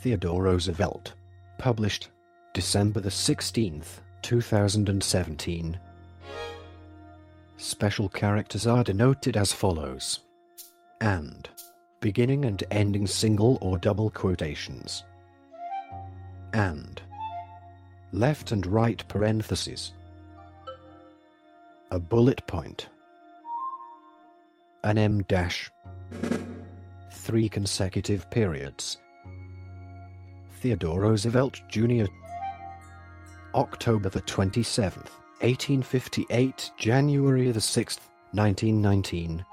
Theodore Roosevelt. Published December 16, 2017. Special characters are denoted as follows: and, beginning and ending single or double quotations, and, left and right parentheses, a bullet point, an M dash, 3 consecutive periods. Theodore Roosevelt Jr. October 27th, 1858, January 6th, 1919.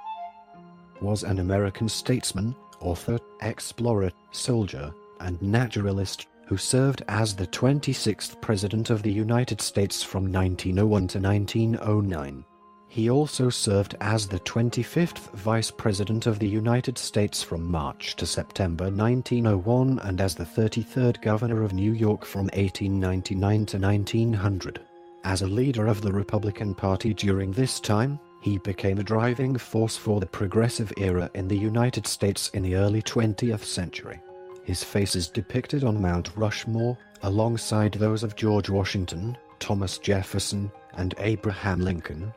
Was an American statesman, author, explorer, soldier, and naturalist who served as the 26th President of the United States from 1901 to 1909. He also served as the 25th Vice President of the United States from March to September 1901 and as the 33rd Governor of New York from 1899 to 1900. As a leader of the Republican Party during this time, he became a driving force for the progressive era in the United States in the early 20th century. His face is depicted on Mount Rushmore, alongside those of George Washington, Thomas Jefferson, and Abraham Lincoln.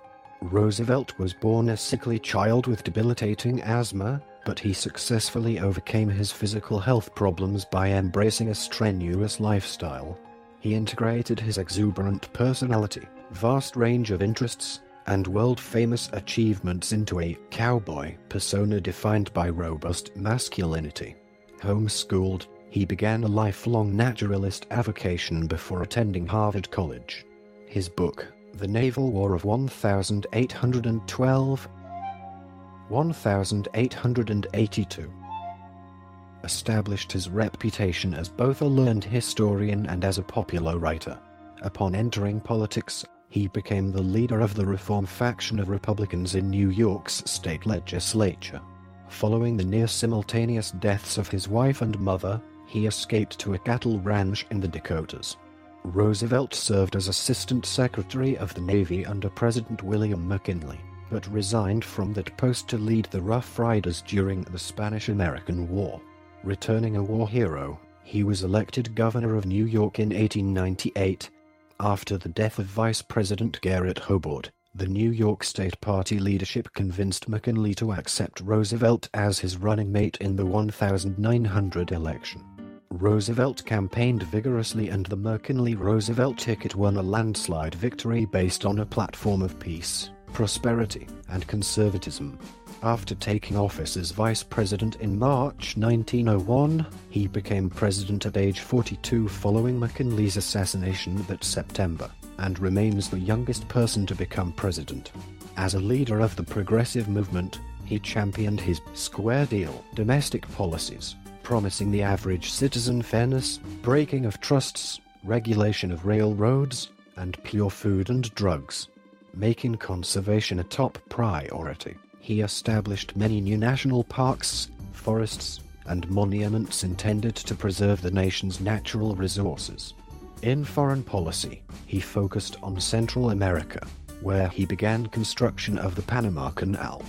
Roosevelt was born a sickly child with debilitating asthma, but he successfully overcame his physical health problems by embracing a strenuous lifestyle. He integrated his exuberant personality, vast range of interests, and world-famous achievements into a cowboy persona defined by robust masculinity. Homeschooled, he began a lifelong naturalist avocation before attending Harvard College. His book, The Naval War of 1882, established his reputation as both a learned historian and as a popular writer. Upon entering politics, he became the leader of the Reform faction of Republicans in New York's state legislature. Following the near-simultaneous deaths of his wife and mother, he escaped to a cattle ranch in the Dakotas. Roosevelt served as Assistant Secretary of the Navy under President William McKinley, but resigned from that post to lead the Rough Riders during the Spanish-American War. Returning a war hero, he was elected governor of New York in 1898. After the death of Vice President Garret Hobart, the New York State Party leadership convinced McKinley to accept Roosevelt as his running mate in the 1900 election. Roosevelt campaigned vigorously and the McKinley-Roosevelt ticket won a landslide victory based on a platform of peace, prosperity, and conservatism. After taking office as vice president in March 1901, he became president at age 42 following McKinley's assassination that September, and remains the youngest person to become president. As a leader of the progressive movement, he championed his square deal domestic policies, promising the average citizen fairness, breaking of trusts, regulation of railroads, and pure food and drugs. Making conservation a top priority, he established many new national parks, forests, and monuments intended to preserve the nation's natural resources. In foreign policy, he focused on Central America, where he began construction of the Panama Canal.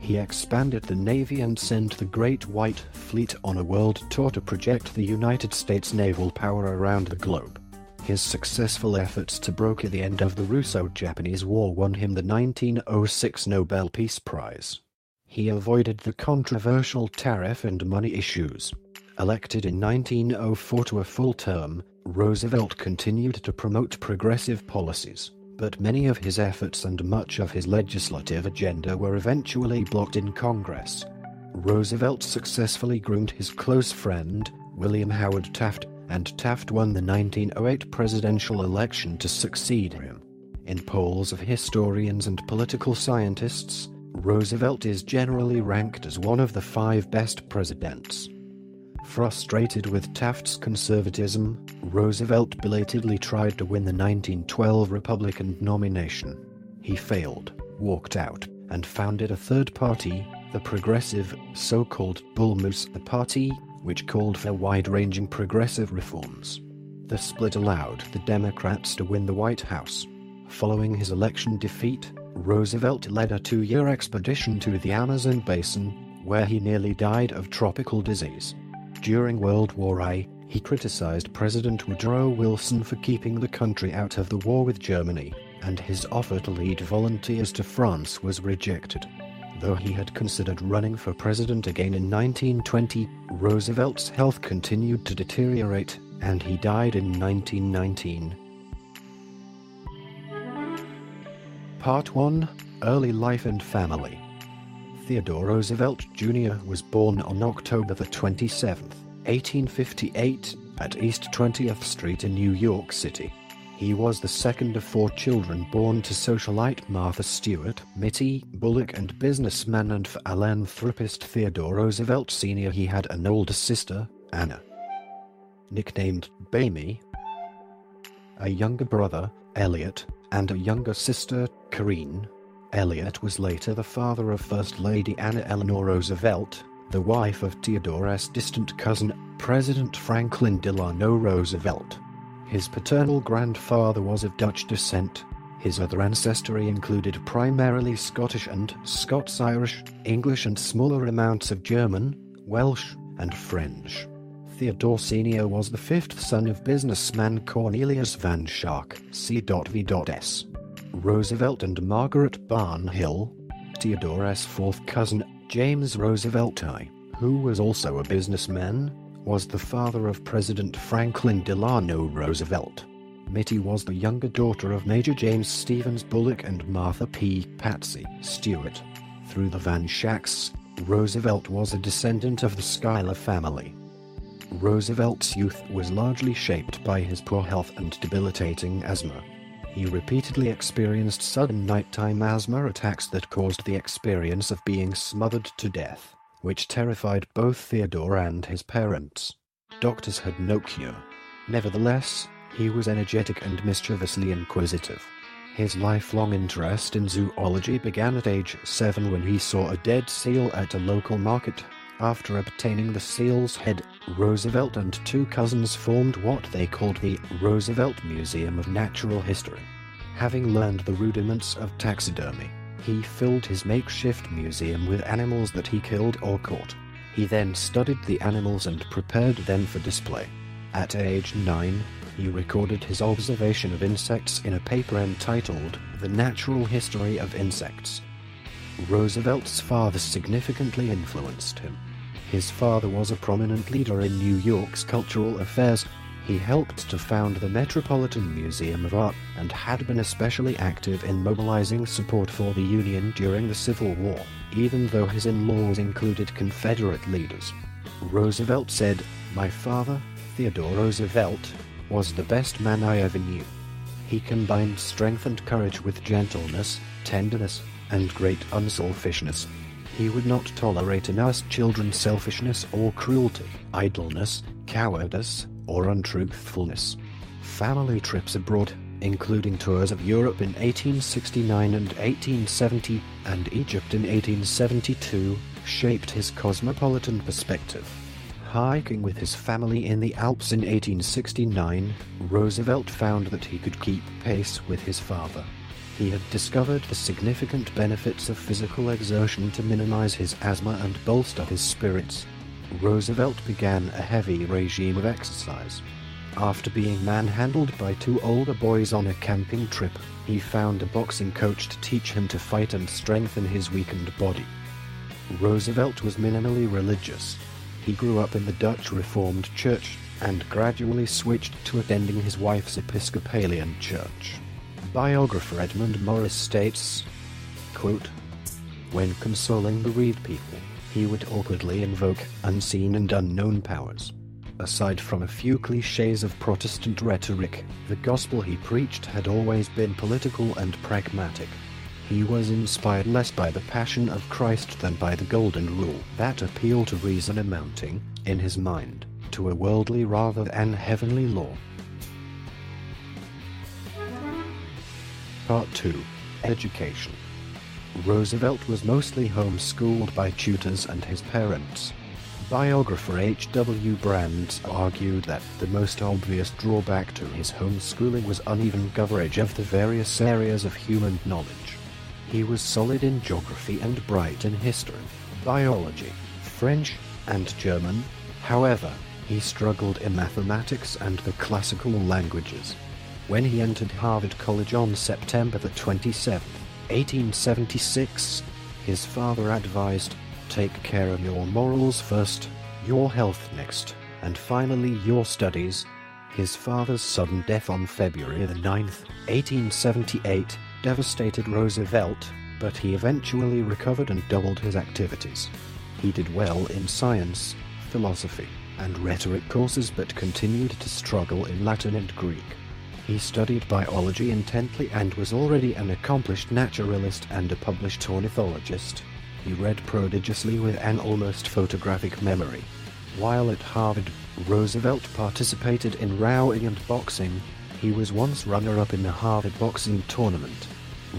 He expanded the Navy and sent the Great White Fleet on a world tour to project the United States naval power around the globe. His successful efforts to broker the end of the Russo-Japanese War won him the 1906 Nobel Peace Prize. He avoided the controversial tariff and money issues. Elected in 1904 to a full term, Roosevelt continued to promote progressive policies, but many of his efforts and much of his legislative agenda were eventually blocked in Congress. Roosevelt successfully groomed his close friend, William Howard Taft, and Taft won the 1908 presidential election to succeed him. In polls of historians and political scientists, Roosevelt is generally ranked as one of the 5 best presidents. Frustrated with Taft's conservatism, Roosevelt belatedly tried to win the 1912 Republican nomination. He failed, walked out, and founded a third party, the progressive, so-called Bull Moose Party, which called for wide-ranging progressive reforms. The split allowed the Democrats to win the White House. Following his election defeat, Roosevelt led a 2-year expedition to the Amazon basin, where he nearly died of tropical disease. During World War I, He criticized President Woodrow Wilson for keeping the country out of the war with Germany, and his offer to lead volunteers to France was rejected. Though he had considered running for president again in 1920, Roosevelt's health continued to deteriorate, and he died in 1919. Part 1. Early Life and Family. Theodore Roosevelt Jr. was born on October 27, 1858, at East 20th Street in New York City. He was the second of 4 children born to socialite Martha Stewart, Mittie Bullock, and businessman and philanthropist Theodore Roosevelt Sr. He had an older sister, Anna, nicknamed Bamie, a younger brother, Elliot, and a younger sister, Corinne. Elliot was later the father of First Lady Anna Eleanor Roosevelt, the wife of Theodore's distant cousin, President Franklin Delano Roosevelt. His paternal grandfather was of Dutch descent. His other ancestry included primarily Scottish and Scots-Irish, English, and smaller amounts of German, Welsh, and French. Theodore Sr. was the 5th son of businessman Cornelius Van Schaak, C.V.S. Roosevelt and Margaret Barnhill. Theodore's 4th cousin, James Roosevelt I, who was also a businessman, was the father of President Franklin Delano Roosevelt. Mittie was the younger daughter of Major James Stevens Bullock and Martha P. Patsy Stewart. Through the Van Schaaks, Roosevelt was a descendant of the Schuyler family. Roosevelt's youth was largely shaped by his poor health and debilitating asthma. He repeatedly experienced sudden nighttime asthma attacks that caused the experience of being smothered to death, which terrified both Theodore and his parents. Doctors had no cure. Nevertheless, he was energetic and mischievously inquisitive. His lifelong interest in zoology began at age 7 when he saw a dead seal at a local market. After obtaining the seal's head, Roosevelt and 2 cousins formed what they called the Roosevelt Museum of Natural History. Having learned the rudiments of taxidermy, he filled his makeshift museum with animals that he killed or caught. He then studied the animals and prepared them for display. At age 9, he recorded his observation of insects in a paper entitled The Natural History of Insects. Roosevelt's father significantly influenced him. His father was a prominent leader in New York's cultural affairs. He helped to found the Metropolitan Museum of Art and had been especially active in mobilizing support for the Union during the Civil War, even though his in-laws included Confederate leaders. Roosevelt said, "My father, Theodore Roosevelt, was the best man I ever knew. He combined strength and courage with gentleness, tenderness, and great unselfishness. He would not tolerate in us children selfishness or cruelty, idleness, cowardice, or untruthfulness." Family trips abroad, including tours of Europe in 1869 and 1870, and Egypt in 1872, shaped his cosmopolitan perspective. Hiking with his family in the Alps in 1869, Roosevelt found that he could keep pace with his father. He had discovered the significant benefits of physical exertion to minimize his asthma and bolster his spirits. Roosevelt began a heavy regime of exercise. After being manhandled by 2 older boys on a camping trip, he found a boxing coach to teach him to fight and strengthen his weakened body. Roosevelt was minimally religious. He grew up in the Dutch Reformed Church and gradually switched to attending his wife's Episcopalian church. Biographer Edmund Morris states, quote, "When consoling bereaved people, he would awkwardly invoke unseen and unknown powers. Aside from a few cliches of Protestant rhetoric, the gospel he preached had always been political and pragmatic. He was inspired less by the passion of Christ than by the golden rule that appealed to reason amounting, in his mind, to a worldly rather than heavenly law." Part 2. Education. Roosevelt was mostly homeschooled by tutors and his parents. Biographer H.W. Brands argued that the most obvious drawback to his homeschooling was uneven coverage of the various areas of human knowledge. He was solid in geography and bright in history, biology, French, and German. However, He struggled in mathematics and the classical languages. When he entered Harvard College on September 27, 1876, his father advised, "Take care of your morals first, your health next, and finally your studies." His father's sudden death on February 9, 1878, devastated Roosevelt, but he eventually recovered and doubled his activities. He did well in science, philosophy, and rhetoric courses but continued to struggle in Latin and Greek. He studied biology intently and was already an accomplished naturalist and a published ornithologist. He read prodigiously with an almost photographic memory. While at Harvard, Roosevelt participated in rowing and boxing. He was once runner-up in the Harvard boxing tournament.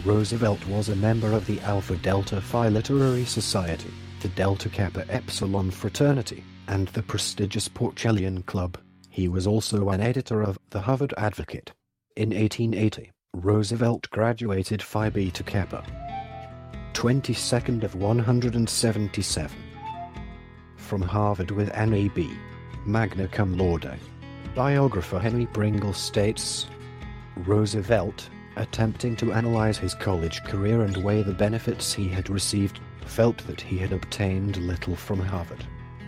Roosevelt was a member of the Alpha Delta Phi Literary Society, the Delta Kappa Epsilon fraternity, and the prestigious Porcellian Club. He was also an editor of The Harvard Advocate. In 1880, Roosevelt graduated Phi Beta Kappa. 22nd of 177. From Harvard with an A.B. magna cum laude. Biographer Henry Pringle states, Roosevelt, attempting to analyze his college career and weigh the benefits he had received, felt that he had obtained little from Harvard.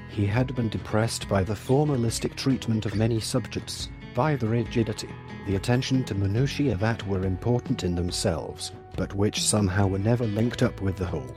He had been depressed by the formalistic treatment of many subjects, by the rigidity, the attention to minutiae that were important in themselves, but which somehow were never linked up with the whole.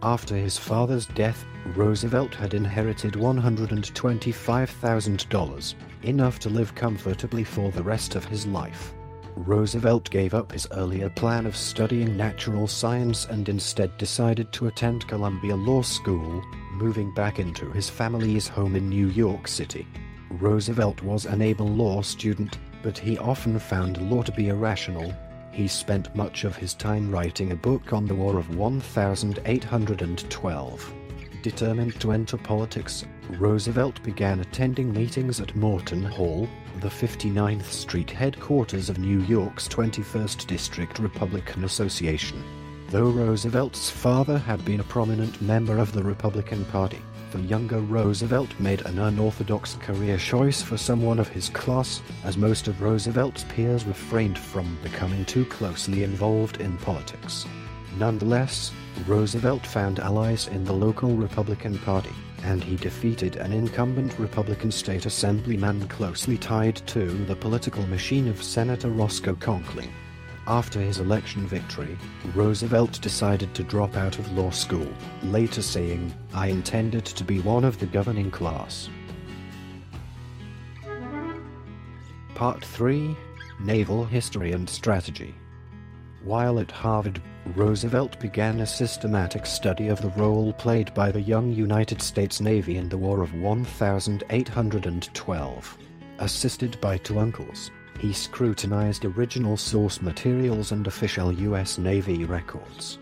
After his father's death, Roosevelt had inherited $125,000, enough to live comfortably for the rest of his life. Roosevelt gave up his earlier plan of studying natural science and instead decided to attend Columbia Law School, moving back into his family's home in New York City. Roosevelt was an able law student, but he often found law to be irrational. He spent much of his time writing a book on the War of 1812. Determined to enter politics, Roosevelt began attending meetings at Morton Hall, the 59th Street headquarters of New York's 21st District Republican Association. Though Roosevelt's father had been a prominent member of the Republican Party, the younger Roosevelt made an unorthodox career choice for someone of his class, as most of Roosevelt's peers refrained from becoming too closely involved in politics. Nonetheless, Roosevelt found allies in the local Republican Party, and he defeated an incumbent Republican state assemblyman closely tied to the political machine of Senator Roscoe Conkling. After his election victory, Roosevelt decided to drop out of law school, later saying, "I intended to be one of the governing class." Part 3. Naval History and Strategy. While at Harvard, Roosevelt began a systematic study of the role played by the young United States Navy in the War of 1812. Assisted by two uncles, he scrutinized original source materials and official U.S. Navy records.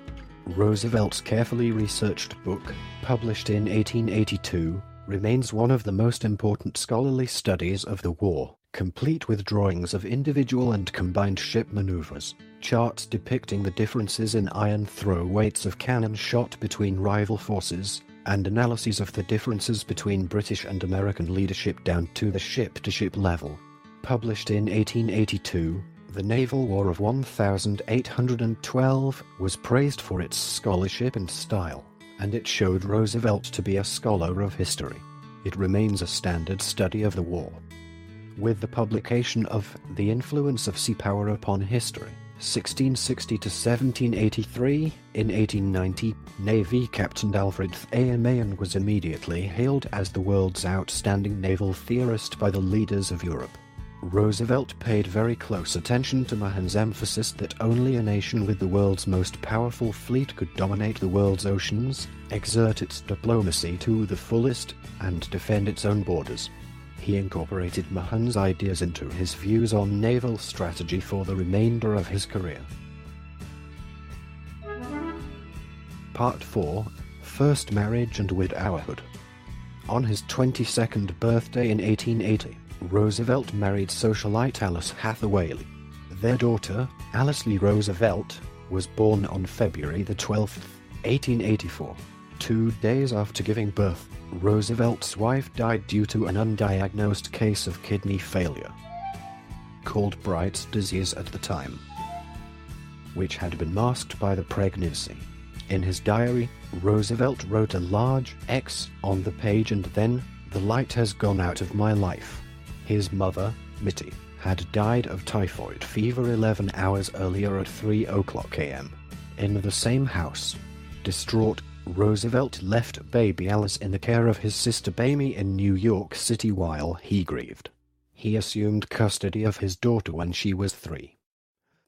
Roosevelt's carefully researched book, published in 1882, remains one of the most important scholarly studies of the war, complete with drawings of individual and combined ship maneuvers, charts depicting the differences in iron throw weights of cannon shot between rival forces, and analyses of the differences between British and American leadership down to the ship-to-ship level. Published in 1882, the Naval War of 1812 was praised for its scholarship and style, and it showed Roosevelt to be a scholar of history. It remains a standard study of the war. With the publication of The Influence of Sea Power Upon History, 1660 to 1783, in 1890, Navy Captain Alfred A. Mahan was immediately hailed as the world's outstanding naval theorist by the leaders of Europe. Roosevelt paid very close attention to Mahan's emphasis that only a nation with the world's most powerful fleet could dominate the world's oceans, exert its diplomacy to the fullest, and defend its own borders. He incorporated Mahan's ideas into his views on naval strategy for the remainder of his career. Part 4. First Marriage and Widowerhood. On his 22nd birthday in 1880, Roosevelt married socialite Alice Hathaway. Their daughter, Alice Lee Roosevelt, was born on February 12, 1884. 2 days after giving birth, Roosevelt's wife died due to an undiagnosed case of kidney failure, called Bright's disease at the time, which had been masked by the pregnancy. In his diary, Roosevelt wrote a large X on the page and then, "The light has gone out of my life." His mother, Mittie, had died of typhoid fever 11 hours earlier at 3:00 a.m. In the same house. Distraught, Roosevelt left baby Alice in the care of his sister Amy in New York City while he grieved. He assumed custody of his daughter when she was 3.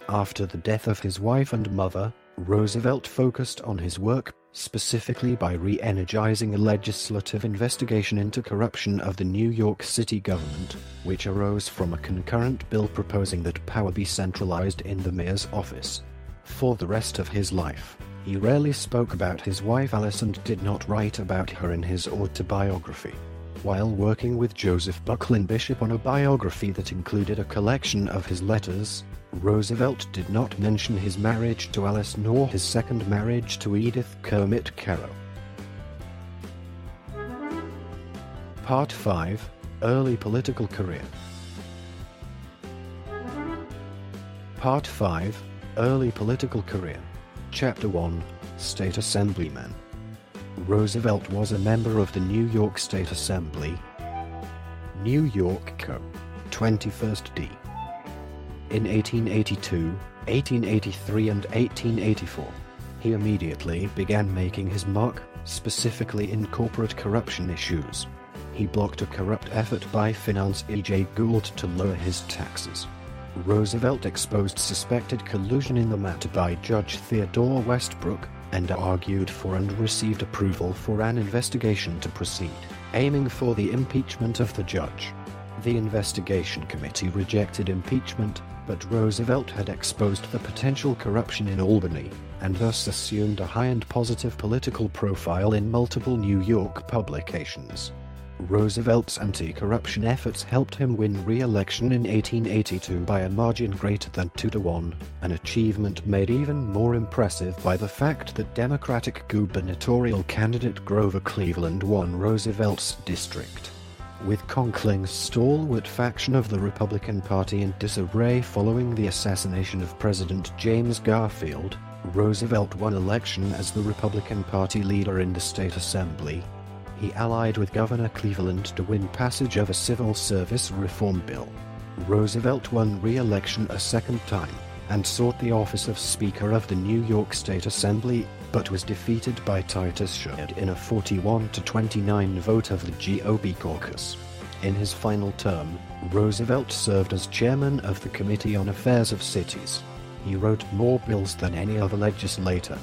After the death of his wife and mother, Roosevelt focused on his work, specifically by re-energizing a legislative investigation into corruption of the New York City government, which arose from a concurrent bill proposing that power be centralized in the mayor's office. For the rest of his life, he rarely spoke about his wife Alice and did not write about her in his autobiography. While working with Joseph Bucklin Bishop on a biography that included a collection of his letters, Roosevelt did not mention his marriage to Alice nor his second marriage to Edith Kermit Caro. Part 5. Early Political Career. Part 5. Early Political Career. Chapter 1. State Assemblyman. Roosevelt was a member of the New York State Assembly, New York Co. 21st D. In 1882, 1883 and 1884, he immediately began making his mark, specifically in corporate corruption issues. He blocked a corrupt effort by Finance E.J. Gould to lower his taxes. Roosevelt exposed suspected collusion in the matter by Judge Theodore Westbrook, and argued for and received approval for an investigation to proceed, aiming for the impeachment of the judge. The investigation committee rejected impeachment, but Roosevelt had exposed the potential corruption in Albany, and thus assumed a high and positive political profile in multiple New York publications. Roosevelt's anti-corruption efforts helped him win re-election in 1882 by a margin greater than 2-1, an achievement made even more impressive by the fact that Democratic gubernatorial candidate Grover Cleveland won Roosevelt's district. With Conkling's stalwart faction of the Republican Party in disarray following the assassination of President James Garfield, Roosevelt won election as the Republican Party leader in the state assembly. He allied with Governor Cleveland to win passage of a civil service reform bill. Roosevelt won re-election a second time, and sought the office of Speaker of the New York State Assembly, but was defeated by Titus Sherd in a 41-29 vote of the GOP caucus. In his final term, Roosevelt served as chairman of the Committee on Affairs of Cities. He wrote more bills than any other legislator.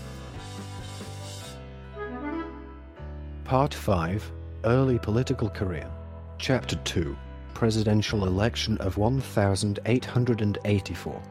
Part 5. Early Political Career. Chapter 2. Presidential Election of 1884.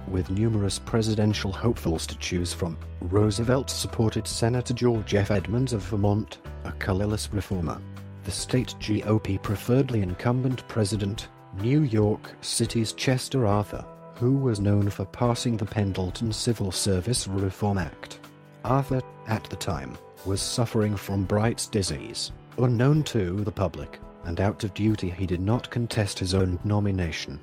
With numerous presidential hopefuls to choose from, Roosevelt supported Senator George F. Edmunds of Vermont, a colorless reformer. The state GOP preferred the incumbent president, New York City's Chester Arthur, who was known for passing the Pendleton Civil Service Reform Act. Arthur, at the time, was suffering from Bright's disease, unknown to the public, and out of duty he did not contest his own nomination.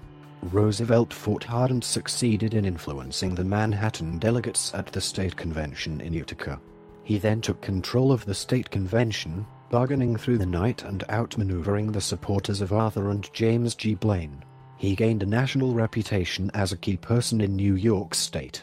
Roosevelt fought hard and succeeded in influencing the Manhattan delegates at the state convention in Utica. He then took control of the state convention, bargaining through the night and outmaneuvering the supporters of Arthur and James G. Blaine. He gained a national reputation as a key person in New York State.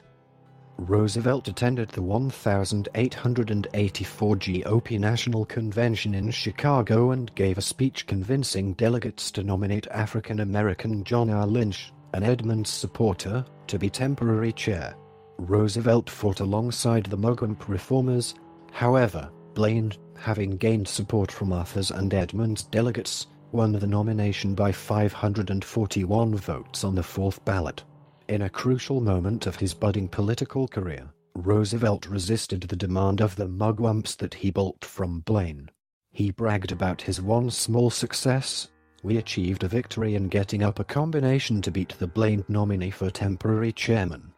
Roosevelt attended the 1884 GOP National Convention in Chicago and gave a speech convincing delegates to nominate African-American John R. Lynch, an Edmunds supporter, to be temporary chair. Roosevelt fought alongside the Mugwump reformers. However, Blaine, having gained support from Arthur's and Edmunds delegates, won the nomination by 541 votes on the fourth ballot. In a crucial moment of his budding political career, Roosevelt resisted the demand of the Mugwumps that he bolt from Blaine. He bragged about his one small success: "We achieved a victory in getting up a combination to beat the Blaine nominee for temporary chairman."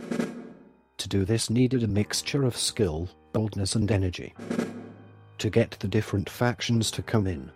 To do this needed a mixture of skill, boldness and energy. to get the different factions to come in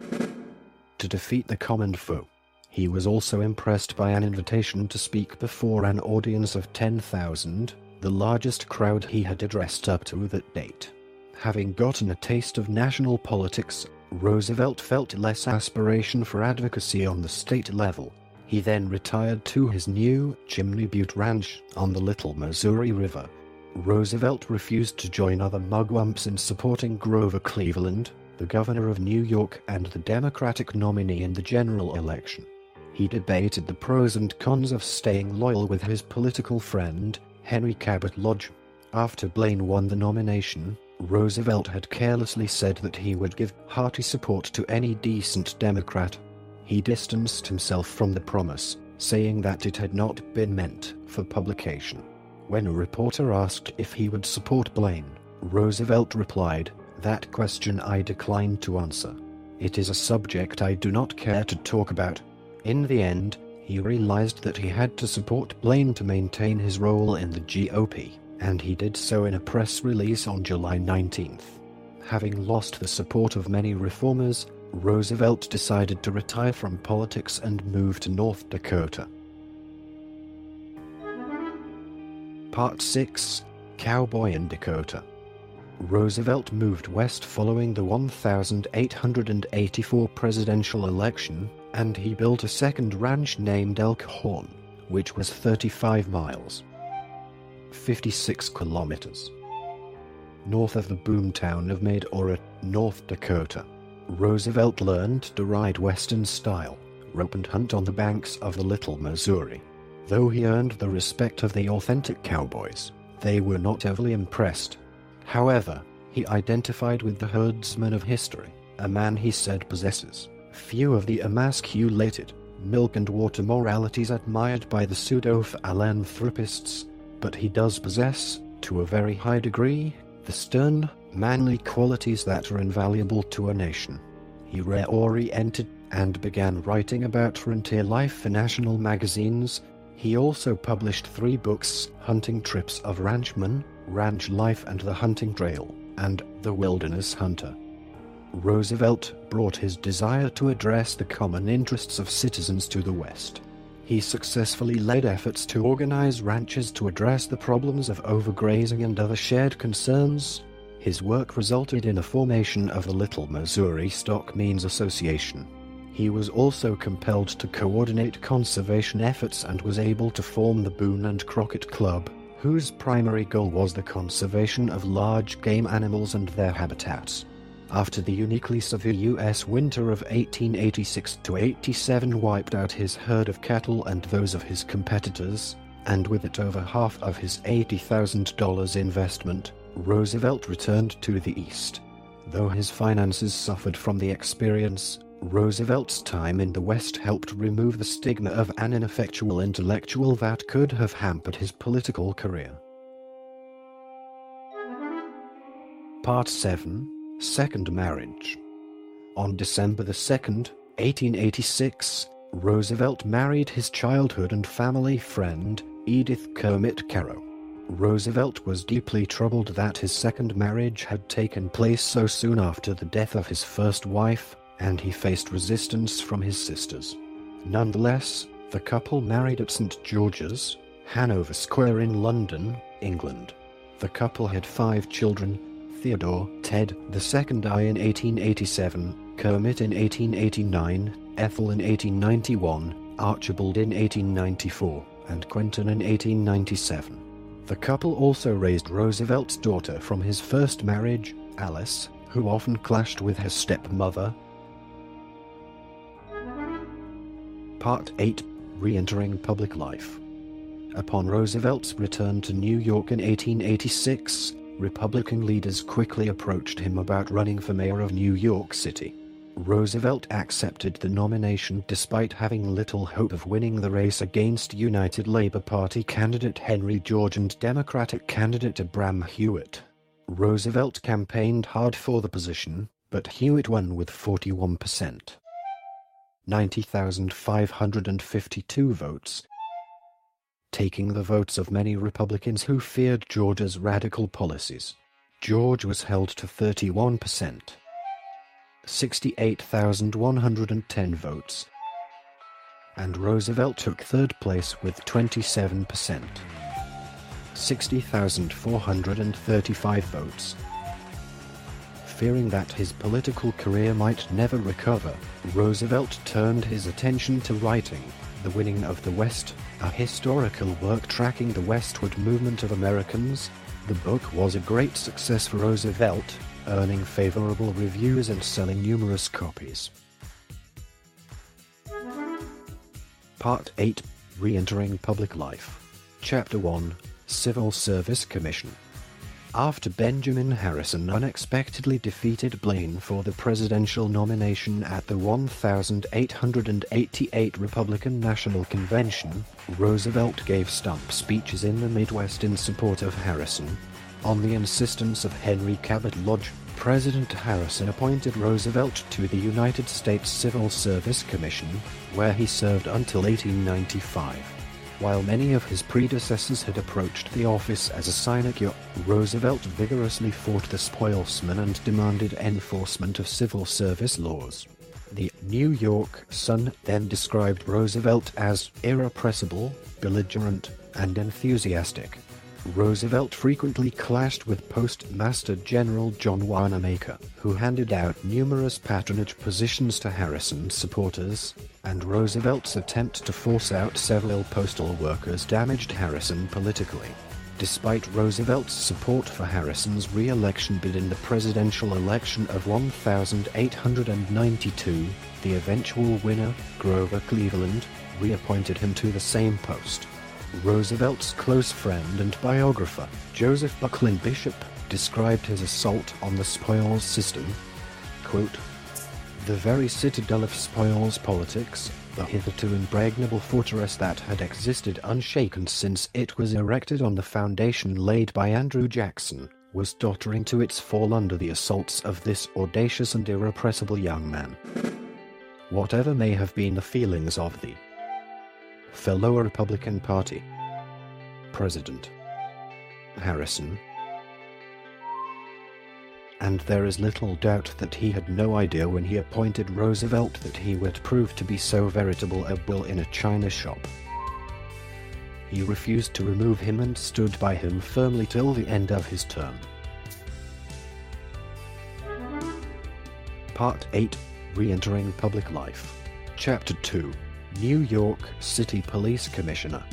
to defeat the common foe. He was also impressed by an invitation to speak before an audience of 10,000, the largest crowd he had addressed up to that date. Having gotten a taste of national politics, Roosevelt felt less aspiration for advocacy on the state level. He then retired to his new Chimney Butte Ranch on the Little Missouri River. Roosevelt refused to join other mugwumps in supporting Grover Cleveland, the governor of New York and the Democratic nominee in the general election. He debated the pros and cons of staying loyal with his political friend, Henry Cabot Lodge. After Blaine won the nomination, Roosevelt had carelessly said that he would give hearty support to any decent Democrat. He distanced himself from the promise, saying that it had not been meant for publication. When a reporter asked if he would support Blaine, Roosevelt replied, "That question I decline to answer. It is a subject I do not care to talk about." In the end, he realized that he had to support Blaine to maintain his role in the GOP, and he did so in a press release on July 19th. Having lost the support of many reformers, Roosevelt decided to retire from politics and move to North Dakota. Part 6. Cowboy in Dakota. Roosevelt moved west following the 1884 presidential election, and he built a second ranch named Elkhorn, which was 35 miles, 56 kilometers, north of the boomtown of Medora, North Dakota. Roosevelt learned to ride Western style, rope and hunt on the banks of the Little Missouri. Though he earned the respect of the authentic cowboys, they were not overly impressed. However, he identified with the herdsman of history, a man he said possesses few of the emasculated, milk and water moralities admired by the pseudo-philanthropists, but he does possess, to a very high degree, the stern, manly qualities that are invaluable to a nation. He reoriented and began writing about frontier life for national magazines. He also published 3 books: Hunting Trips of Ranchmen, Ranch Life and the Hunting Trail, and The Wilderness Hunter. Roosevelt brought his desire to address the common interests of citizens to the West. He successfully led efforts to organize ranches to address the problems of overgrazing and other shared concerns. His work resulted in the formation of the Little Missouri Stock Means Association. He was also compelled to coordinate conservation efforts and was able to form the Boone and Crockett Club, whose primary goal was the conservation of large game animals and their habitats. After the uniquely severe U.S. winter of 1886–87 wiped out his herd of cattle and those of his competitors, and with it over half of his $80,000 investment, Roosevelt returned to the East. Though his finances suffered from the experience, Roosevelt's time in the West helped remove the stigma of an ineffectual intellectual that could have hampered his political career. Part 7. Second Marriage. On December 2nd, 1886, Roosevelt married his childhood and family friend, Edith Kermit Caro. Roosevelt was deeply troubled that his second marriage had taken place so soon after the death of his first wife, and he faced resistance from his sisters. Nonetheless, the couple married at St. George's, Hanover Square in London, England. The couple had 5 children: Theodore, Ted, the second I in 1887, Kermit in 1889, Ethel in 1891, Archibald in 1894, and Quentin in 1897. The couple also raised Roosevelt's daughter from his first marriage, Alice, who often clashed with her stepmother. Part 8. Re-entering public life. Upon Roosevelt's return to New York in 1886, Republican leaders quickly approached him about running for mayor of New York City. Roosevelt accepted the nomination despite having little hope of winning the race against United Labor Party candidate Henry George and Democratic candidate Abram Hewitt. Roosevelt campaigned hard for the position, but Hewitt won with 41%. 90,552 votes, taking the votes of many Republicans who feared George's radical policies. George was held to 31%. 68,110 votes. And Roosevelt took third place with 27%, 60,435 votes. Fearing that his political career might never recover, Roosevelt turned his attention to writing The Winning of the West, a historical work tracking the westward movement of Americans. The book was a great success for Roosevelt, earning favorable reviews and selling numerous copies. Part 8. Re-entering public life. Chapter 1. Civil Service Commission. After Benjamin Harrison unexpectedly defeated Blaine for the presidential nomination at the 1888 Republican National Convention, Roosevelt gave stump speeches in the Midwest in support of Harrison. On the insistence of Henry Cabot Lodge, President Harrison appointed Roosevelt to the United States Civil Service Commission, where he served until 1895. While many of his predecessors had approached the office as a sinecure, Roosevelt vigorously fought the spoilsmen and demanded enforcement of civil service laws. The New York Sun then described Roosevelt as irrepressible, belligerent, and enthusiastic. Roosevelt frequently clashed with Postmaster General John Wanamaker, who handed out numerous patronage positions to Harrison's supporters, and Roosevelt's attempt to force out several postal workers damaged Harrison politically. Despite Roosevelt's support for Harrison's re-election bid in the presidential election of 1892, the eventual winner, Grover Cleveland, reappointed him to the same post. Roosevelt's close friend and biographer, Joseph Buckley Bishop, described his assault on the spoils system, quote, "The very citadel of spoils politics, the hitherto impregnable fortress that had existed unshaken since it was erected on the foundation laid by Andrew Jackson, was tottering to its fall under the assaults of this audacious and irrepressible young man. Whatever may have been the feelings of the fellow Republican Party, President Harrison, and there is little doubt that he had no idea when he appointed Roosevelt that he would prove to be so veritable a bull in a china shop. He refused to remove him and stood by him firmly till the end of his term." Part 8. Re-entering public life. Chapter 2. New York City Police Commissioner.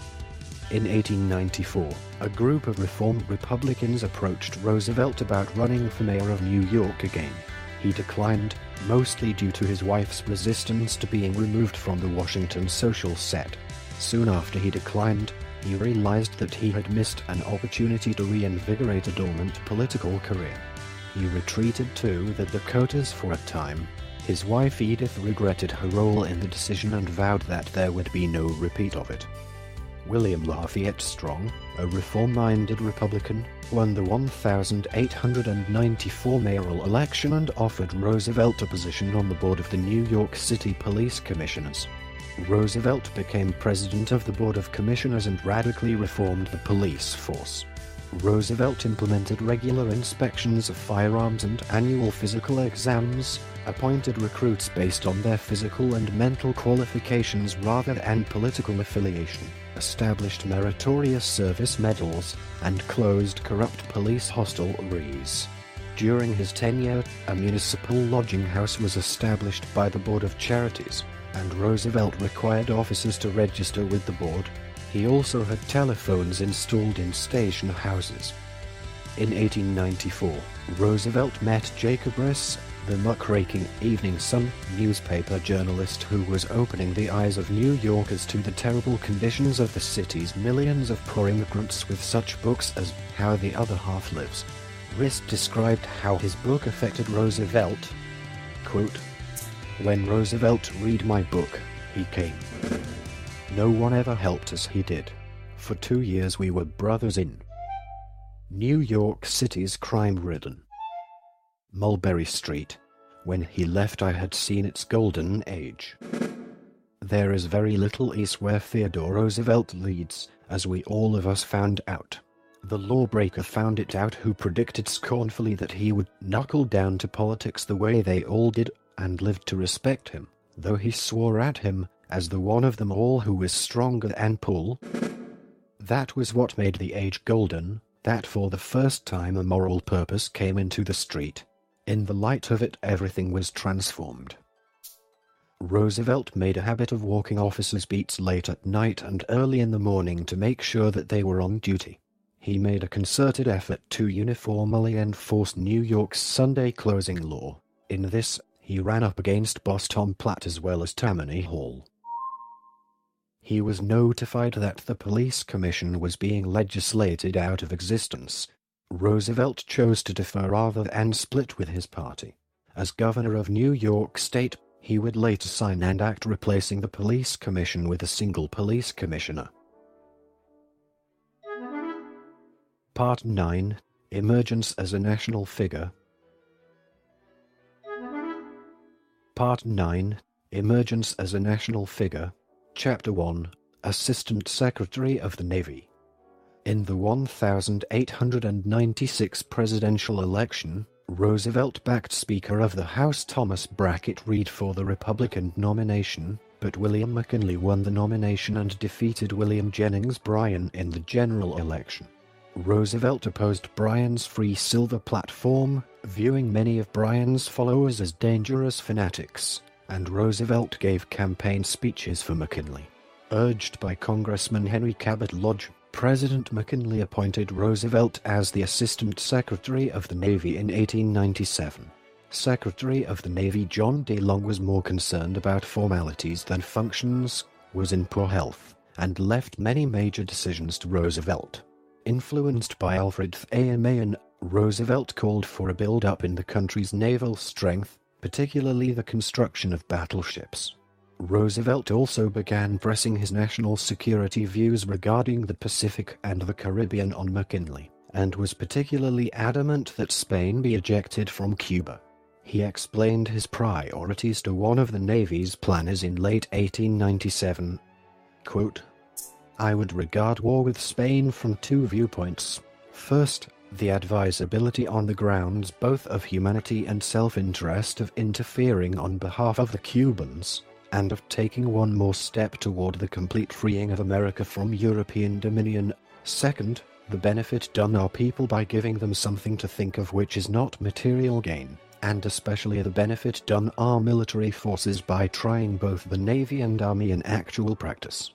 In 1894, a group of reform Republicans approached Roosevelt about running for mayor of New York again. He declined, mostly due to his wife's resistance to being removed from the Washington social set. Soon after he declined, he realized that he had missed an opportunity to reinvigorate a dormant political career. He retreated to the Dakotas for a time. His wife Edith regretted her role in the decision and vowed that there would be no repeat of it. William Lafayette Strong, a reform-minded Republican, won the 1894 mayoral election and offered Roosevelt a position on the board of the New York City Police Commissioners. Roosevelt became president of the Board of Commissioners and radically reformed the police force. Roosevelt implemented regular inspections of firearms and annual physical exams, appointed recruits based on their physical and mental qualifications rather than political affiliation, established meritorious service medals, and closed corrupt police hostelries. During his tenure, a municipal lodging house was established by the Board of Charities, and Roosevelt required officers to register with the board. He also had telephones installed in station houses. In 1894, Roosevelt met Jacob Riis, the muckraking Evening Sun newspaper journalist who was opening the eyes of New Yorkers to the terrible conditions of the city's millions of poor immigrants with such books as How the Other Half Lives. Riis described how his book affected Roosevelt. Quote, "When Roosevelt read my book, he came. No one ever helped as he did. For 2 years we were brothers in New York City's crime-ridden Mulberry Street. When he left I had seen its golden age. There is very little ease where Theodore Roosevelt leads, as we all of us found out. The lawbreaker found it out who predicted scornfully that he would knuckle down to politics the way they all did, and lived to respect him, though he swore at him, as the one of them all who was stronger than Paul. That was what made the age golden, that for the first time a moral purpose came into the street. In the light of it everything was transformed. Roosevelt made a habit of walking officers' beats late at night and early in the morning to make sure that they were on duty. He made a concerted effort to uniformly enforce New York's Sunday closing law. In this, he ran up against Boss Tom Platt as well as Tammany Hall. He was notified that the police commission was being legislated out of existence. Roosevelt chose to defer rather than split with his party. As governor of New York State, he would later sign an act replacing the police commission with a single police commissioner. Part 9. Emergence as a national figure. Part 9. Emergence as a national figure. Chapter 1. Assistant Secretary of the Navy. In the 1896 presidential election, Roosevelt backed Speaker of the House Thomas Brackett Reed for the Republican nomination, but William McKinley won the nomination and defeated William Jennings Bryan in the general election. Roosevelt opposed Bryan's free silver platform, viewing many of Bryan's followers as dangerous fanatics, and Roosevelt gave campaign speeches for McKinley. Urged by Congressman Henry Cabot Lodge, President McKinley appointed Roosevelt as the Assistant Secretary of the Navy in 1897. Secretary of the Navy John D. Long was more concerned about formalities than functions, was in poor health, and left many major decisions to Roosevelt. Influenced by Alfred A. Mahan, Roosevelt called for a build-up in the country's naval strength, particularly the construction of battleships. Roosevelt also began pressing his national security views regarding the Pacific and the Caribbean on McKinley, and was particularly adamant that Spain be ejected from Cuba. He explained his priorities to one of the Navy's planners in late 1897. Quote, "I would regard war with Spain from two viewpoints. First, the advisability on the grounds both of humanity and self-interest of interfering on behalf of the Cubans, and of taking one more step toward the complete freeing of America from European dominion. Second, the benefit done our people by giving them something to think of which is not material gain, and especially the benefit done our military forces by trying both the Navy and Army in actual practice."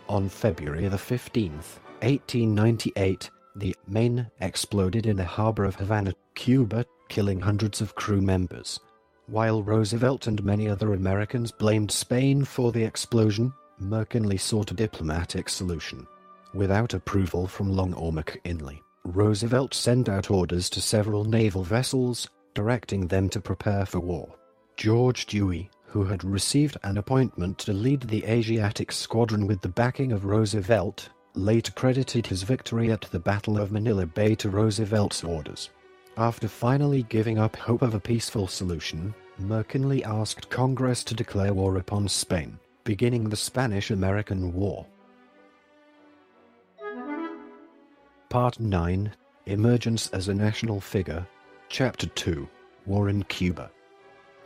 On February the 15th, 1898, the Maine exploded in the harbor of Havana, Cuba, killing hundreds of crew members. While Roosevelt and many other Americans blamed Spain for the explosion, McKinley sought a diplomatic solution. Without approval from Long or McKinley, Roosevelt sent out orders to several naval vessels, directing them to prepare for war. George Dewey, who had received an appointment to lead the Asiatic Squadron with the backing of Roosevelt, later credited his victory at the Battle of Manila Bay to Roosevelt's orders. After finally giving up hope of a peaceful solution, McKinley asked Congress to declare war upon Spain, beginning the Spanish-American War. Part 9. Emergence as a national figure. Chapter 2. War in Cuba.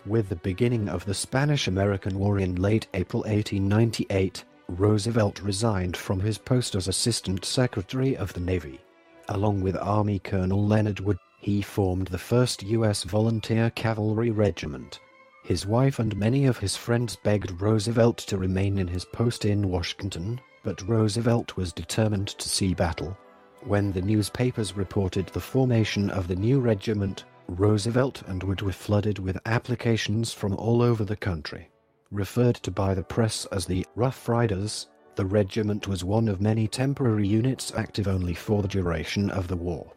With the beginning of the Spanish-American War in late April 1898, Roosevelt resigned from his post as Assistant Secretary of the Navy. Along with Army Colonel Leonard Wood, he formed the 1st U.S. Volunteer Cavalry Regiment. His wife and many of his friends begged Roosevelt to remain in his post in Washington, but Roosevelt was determined to see battle. When the newspapers reported the formation of the new regiment, Roosevelt and Wood were flooded with applications from all over the country. Referred to by the press as the Rough Riders, the regiment was one of many temporary units active only for the duration of the war.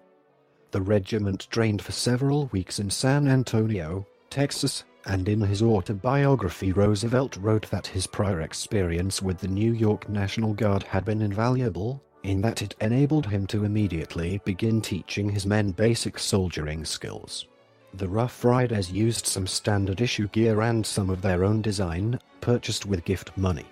The regiment trained for several weeks in San Antonio, Texas, and in his autobiography Roosevelt wrote that his prior experience with the New York National Guard had been invaluable, in that it enabled him to immediately begin teaching his men basic soldiering skills. The Rough Riders used some standard-issue gear and some of their own design, purchased with gift money.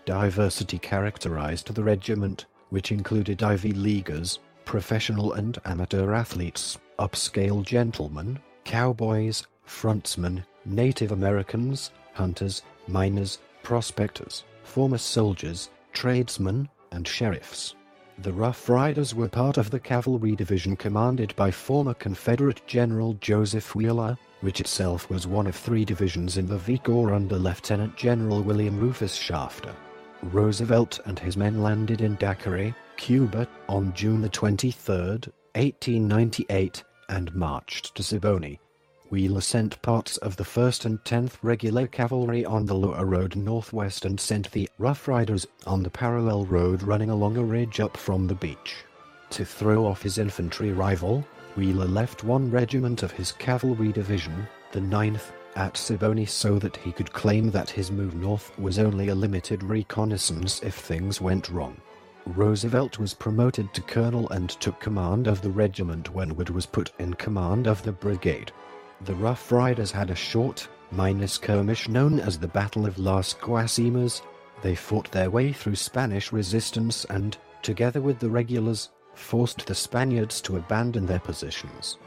Diversity characterized the regiment, which included Ivy Leaguers, professional and amateur athletes, upscale gentlemen, cowboys, frontsmen, Native Americans, hunters, miners, prospectors, former soldiers, tradesmen, and sheriffs. The Rough Riders were part of the cavalry division commanded by former Confederate General Joseph Wheeler, which itself was one of 3 divisions in the V Corps under Lieutenant General William Rufus Shafter. Roosevelt and his men landed in Daiquiri, Cuba, on June 23, 1898, and marched to Siboney. Wheeler sent parts of the 1st and 10th Regular Cavalry on the lower road northwest and sent the Rough Riders on the parallel road running along a ridge up from the beach. To throw off his infantry rival, Wheeler left one regiment of his cavalry division, the 9th, at Siboney so that he could claim that his move north was only a limited reconnaissance if things went wrong. Roosevelt was promoted to colonel and took command of the regiment when Wood was put in command of the brigade. The Rough Riders had a short, minor skirmish known as the Battle of Las Guasimas. They fought their way through Spanish resistance and, together with the regulars, forced the Spaniards to abandon their positions.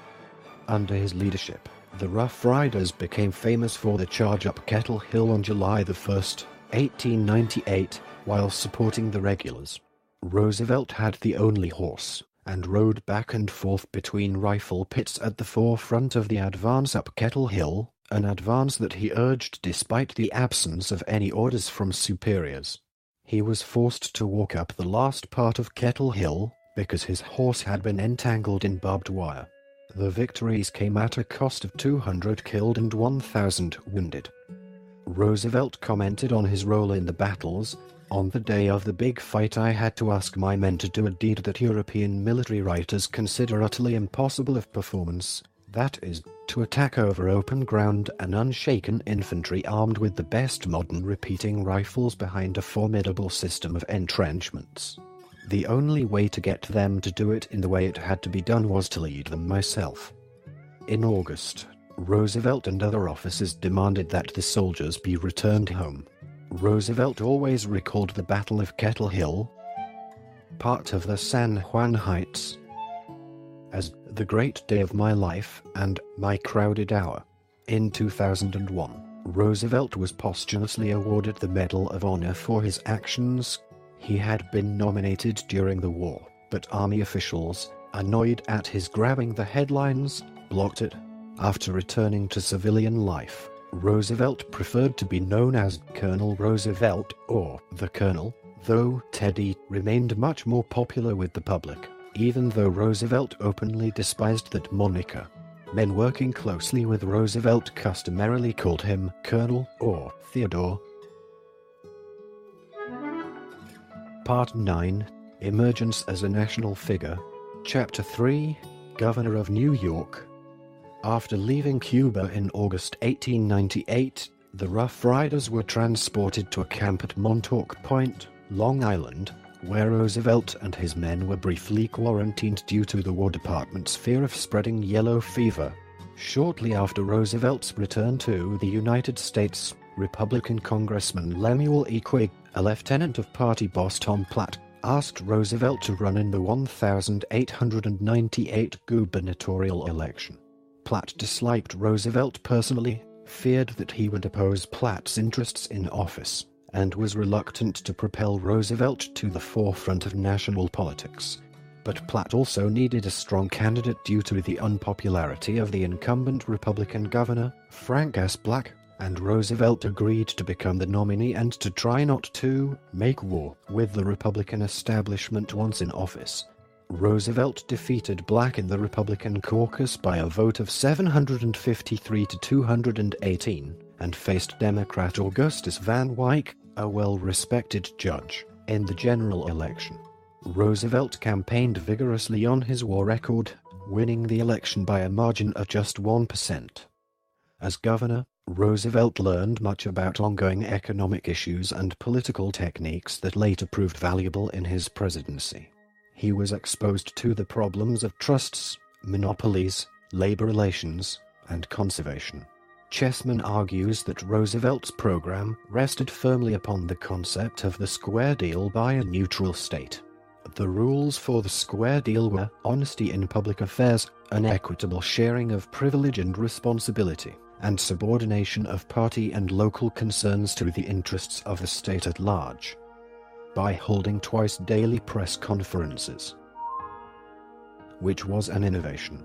Under his leadership, the Rough Riders became famous for the charge up Kettle Hill on July 1, 1898, while supporting the regulars. Roosevelt had the only horse, and rode back and forth between rifle pits at the forefront of the advance up Kettle Hill, an advance that he urged despite the absence of any orders from superiors. He was forced to walk up the last part of Kettle Hill, because his horse had been entangled in barbed wire. The victories came at a cost of 200 killed and 1,000 wounded. Roosevelt commented on his role in the battles. On the day of the big fight, I had to ask my men to do a deed that European military writers consider utterly impossible of performance. That is, to attack over open ground an unshaken infantry armed with the best modern repeating rifles behind a formidable system of entrenchments. The only way to get them to do it in the way it had to be done was to lead them myself. In August, Roosevelt and other officers demanded that the soldiers be returned home. Roosevelt always recalled the Battle of Kettle Hill, part of the San Juan Heights, as the great day of my life and my crowded hour. In 2001, Roosevelt was posthumously awarded the Medal of Honor for his actions. He had been nominated during the war, but Army officials, annoyed at his grabbing the headlines, blocked it. After returning to civilian life, Roosevelt preferred to be known as Colonel Roosevelt or the Colonel, though Teddy remained much more popular with the public, even though Roosevelt openly despised that moniker. Men working closely with Roosevelt customarily called him Colonel or Theodore. Part 9, Emergence as a National Figure. Chapter 3, Governor of New York. After leaving Cuba in August 1898, the Rough Riders were transported to a camp at Montauk Point, Long Island, where Roosevelt and his men were briefly quarantined due to the War Department's fear of spreading yellow fever. Shortly after Roosevelt's return to the United States, Republican Congressman Lemuel E. Quigg, a lieutenant of party boss Tom Platt, asked Roosevelt to run in the 1898 gubernatorial election. Platt disliked Roosevelt personally, feared that he would oppose Platt's interests in office, and was reluctant to propel Roosevelt to the forefront of national politics. But Platt also needed a strong candidate due to the unpopularity of the incumbent Republican governor, Frank S. Black, and Roosevelt agreed to become the nominee and to try not to make war with the Republican establishment once in office. Roosevelt defeated Black in the Republican caucus by a vote of 753 to 218, and faced Democrat Augustus Van Wyck, a well-respected judge, in the general election. Roosevelt campaigned vigorously on his war record, winning the election by a margin of just 1%. As governor, Roosevelt learned much about ongoing economic issues and political techniques that later proved valuable in his presidency. He was exposed to the problems of trusts, monopolies, labor relations, and conservation. Chessman argues that Roosevelt's program rested firmly upon the concept of the square deal by a neutral state. The rules for the square deal were honesty in public affairs, an equitable sharing of privilege and responsibility, and subordination of party and local concerns to the interests of the state at large. By holding twice daily press conferences, which was an innovation,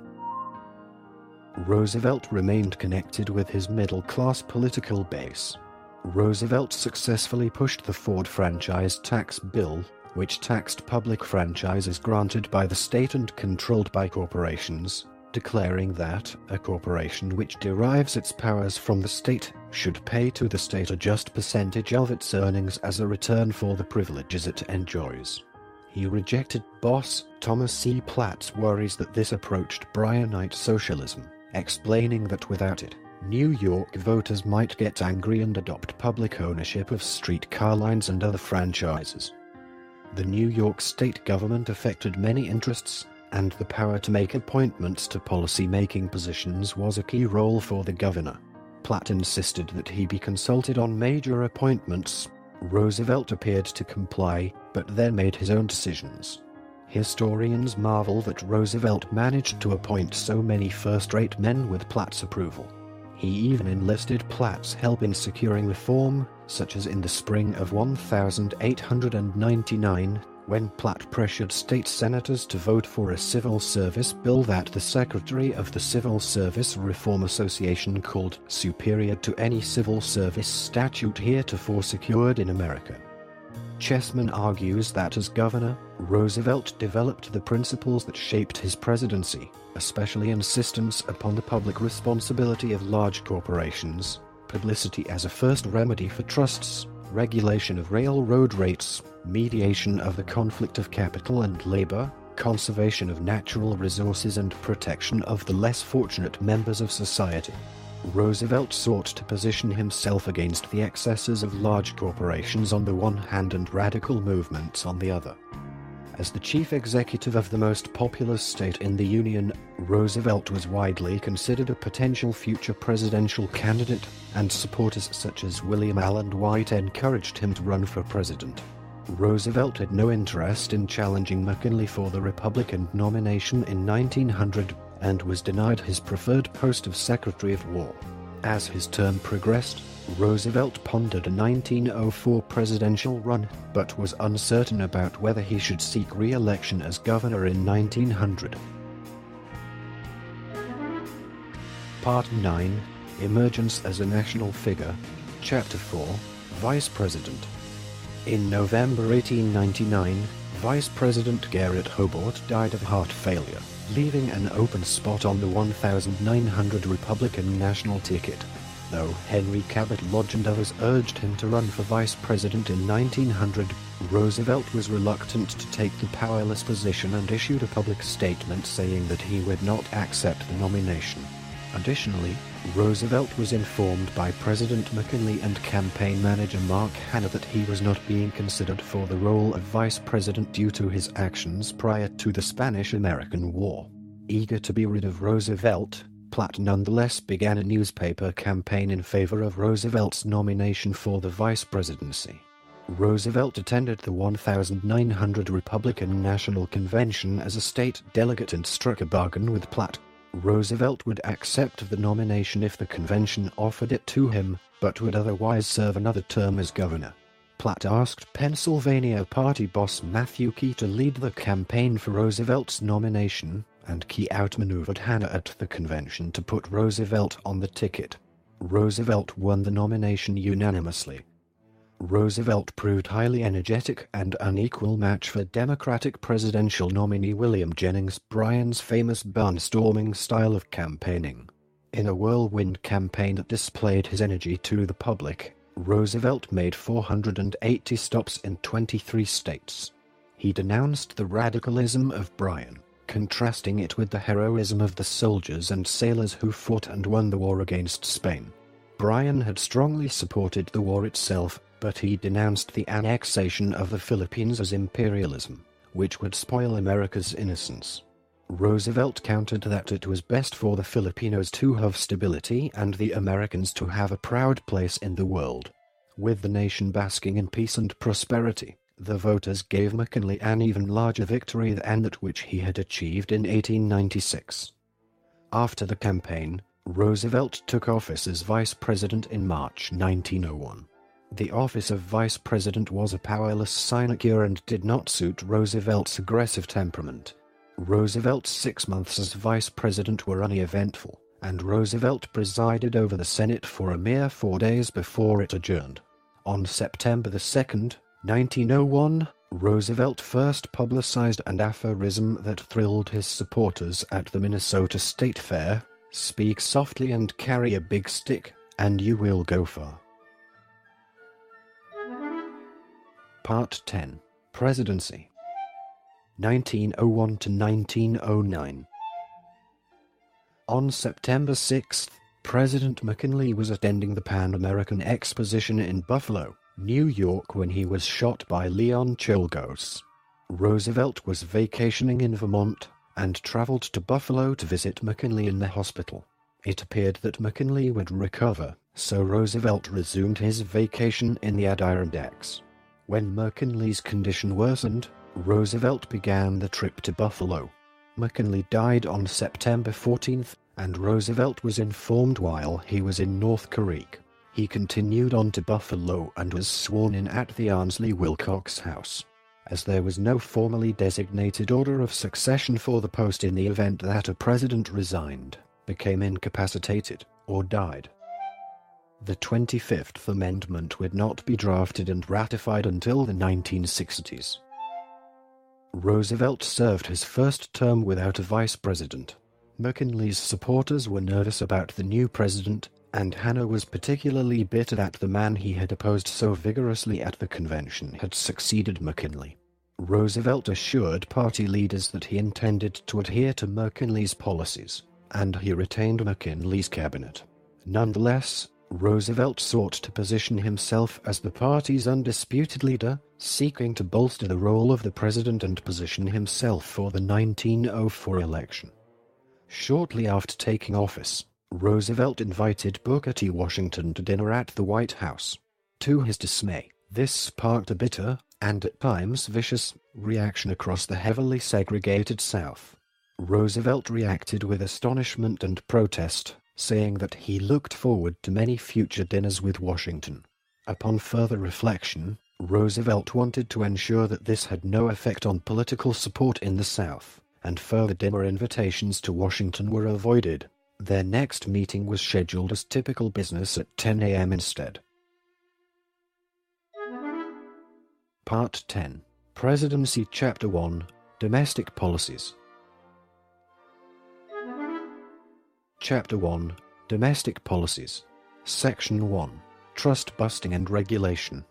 Roosevelt remained connected with his middle-class political base. Roosevelt successfully pushed the Ford franchise tax bill, which taxed public franchises granted by the state and controlled by corporations, declaring that a corporation which derives its powers from the state should pay to the state a just percentage of its earnings as a return for the privileges it enjoys. He rejected boss Thomas C. Platt's worries that this approached Bryanite socialism, explaining that without it, New York voters might get angry and adopt public ownership of streetcar lines and other franchises. The New York state government affected many interests, and the power to make appointments to policy-making positions was a key role for the governor. Platt insisted that he be consulted on major appointments. Roosevelt appeared to comply, but then made his own decisions. Historians marvel that Roosevelt managed to appoint so many first-rate men with Platt's approval. He even enlisted Platt's help in securing reform, such as in the spring of 1899, when Platt pressured state senators to vote for a civil service bill that the secretary of the Civil Service Reform Association called superior to any civil service statute heretofore secured in America. Chessman argues that as governor, Roosevelt developed the principles that shaped his presidency, especially insistence upon the public responsibility of large corporations, publicity as a first remedy for trusts, regulation of railroad rates, mediation of the conflict of capital and labor, conservation of natural resources and protection of the less fortunate members of society. Roosevelt sought to position himself against the excesses of large corporations on the one hand and radical movements on the other. As the chief executive of the most populous state in the Union, Roosevelt was widely considered a potential future presidential candidate, and supporters such as William Allen White encouraged him to run for president. Roosevelt had no interest in challenging McKinley for the Republican nomination in 1900, and was denied his preferred post of Secretary of War. As his term progressed, Roosevelt pondered a 1904 presidential run, but was uncertain about whether he should seek re-election as governor in 1900. Part 9, Emergence as a National Figure, Chapter 4, Vice President. In November 1899, Vice President Garret Hobart died of heart failure, leaving an open spot on the 1900 Republican national ticket. Though Henry Cabot Lodge and others urged him to run for vice president in 1900, Roosevelt was reluctant to take the powerless position and issued a public statement saying that he would not accept the nomination. Additionally, Roosevelt was informed by President McKinley and campaign manager Mark Hanna that he was not being considered for the role of vice president due to his actions prior to the Spanish-American War. Eager to be rid of Roosevelt, Platt nonetheless began a newspaper campaign in favor of Roosevelt's nomination for the vice presidency. Roosevelt attended the 1900 Republican National Convention as a state delegate and struck a bargain with Platt. Roosevelt would accept the nomination if the convention offered it to him, but would otherwise serve another term as governor. Platt asked Pennsylvania party boss Matthew Key to lead the campaign for Roosevelt's nomination, and Key outmaneuvered Hanna at the convention to put Roosevelt on the ticket. Roosevelt won the nomination unanimously. Roosevelt proved highly energetic and unequal match for Democratic presidential nominee William Jennings Bryan's famous barnstorming style of campaigning. In a whirlwind campaign that displayed his energy to the public, Roosevelt made 480 stops in 23 states. He denounced the radicalism of Bryan, contrasting it with the heroism of the soldiers and sailors who fought and won the war against Spain. Bryan had strongly supported the war itself, but he denounced the annexation of the Philippines as imperialism, which would spoil America's innocence. Roosevelt countered that it was best for the Filipinos to have stability and the Americans to have a proud place in the world. With the nation basking in peace and prosperity, the voters gave McKinley an even larger victory than that which he had achieved in 1896. After the campaign, Roosevelt took office as Vice President in March 1901. The office of Vice President was a powerless sinecure and did not suit Roosevelt's aggressive temperament. Roosevelt's 6 months as Vice President were uneventful, and Roosevelt presided over the Senate for a mere 4 days before it adjourned. On September 2, 1901, Roosevelt first publicized an aphorism that thrilled his supporters at the Minnesota State Fair: "Speak softly and carry a big stick, and you will go far." Part 10. Presidency 1901 to 1909. On September 6th, President McKinley was attending the Pan American Exposition in Buffalo, New York, when he was shot by Leon Czolgosz. Roosevelt was vacationing in Vermont and traveled to Buffalo to visit McKinley in the hospital. It appeared that McKinley would recover, so Roosevelt resumed his vacation in the Adirondacks. When McKinley's condition worsened, Roosevelt began the trip to Buffalo. McKinley died on September 14th, and Roosevelt was informed while he was in North Creek. He continued on to Buffalo and was sworn in at the Arnsley Wilcox House. As there was no formally designated order of succession for the post in the event that a president resigned, became incapacitated, or died. The 25th Amendment would not be drafted and ratified until the 1960s. Roosevelt served his first term without a vice president. McKinley's supporters were nervous about the new president, and Hanna was particularly bitter that the man he had opposed so vigorously at the convention had succeeded McKinley. Roosevelt assured party leaders that he intended to adhere to McKinley's policies, and he retained McKinley's cabinet. Nonetheless, Roosevelt sought to position himself as the party's undisputed leader, seeking to bolster the role of the president and position himself for the 1904 election. Shortly after taking office, Roosevelt invited Booker T. Washington to dinner at the White House. To his dismay, this sparked a bitter, and at times vicious, reaction across the heavily segregated South. Roosevelt reacted with astonishment and protest, saying that he looked forward to many future dinners with Washington. Upon further reflection, Roosevelt wanted to ensure that this had no effect on political support in the South, and further dinner invitations to Washington were avoided. Their next meeting was scheduled as typical business at 10 a.m. instead. Part 10. Presidency Chapter 1. Domestic Policies. Chapter 1. Domestic Policies. Section 1. Trust Busting and Regulation.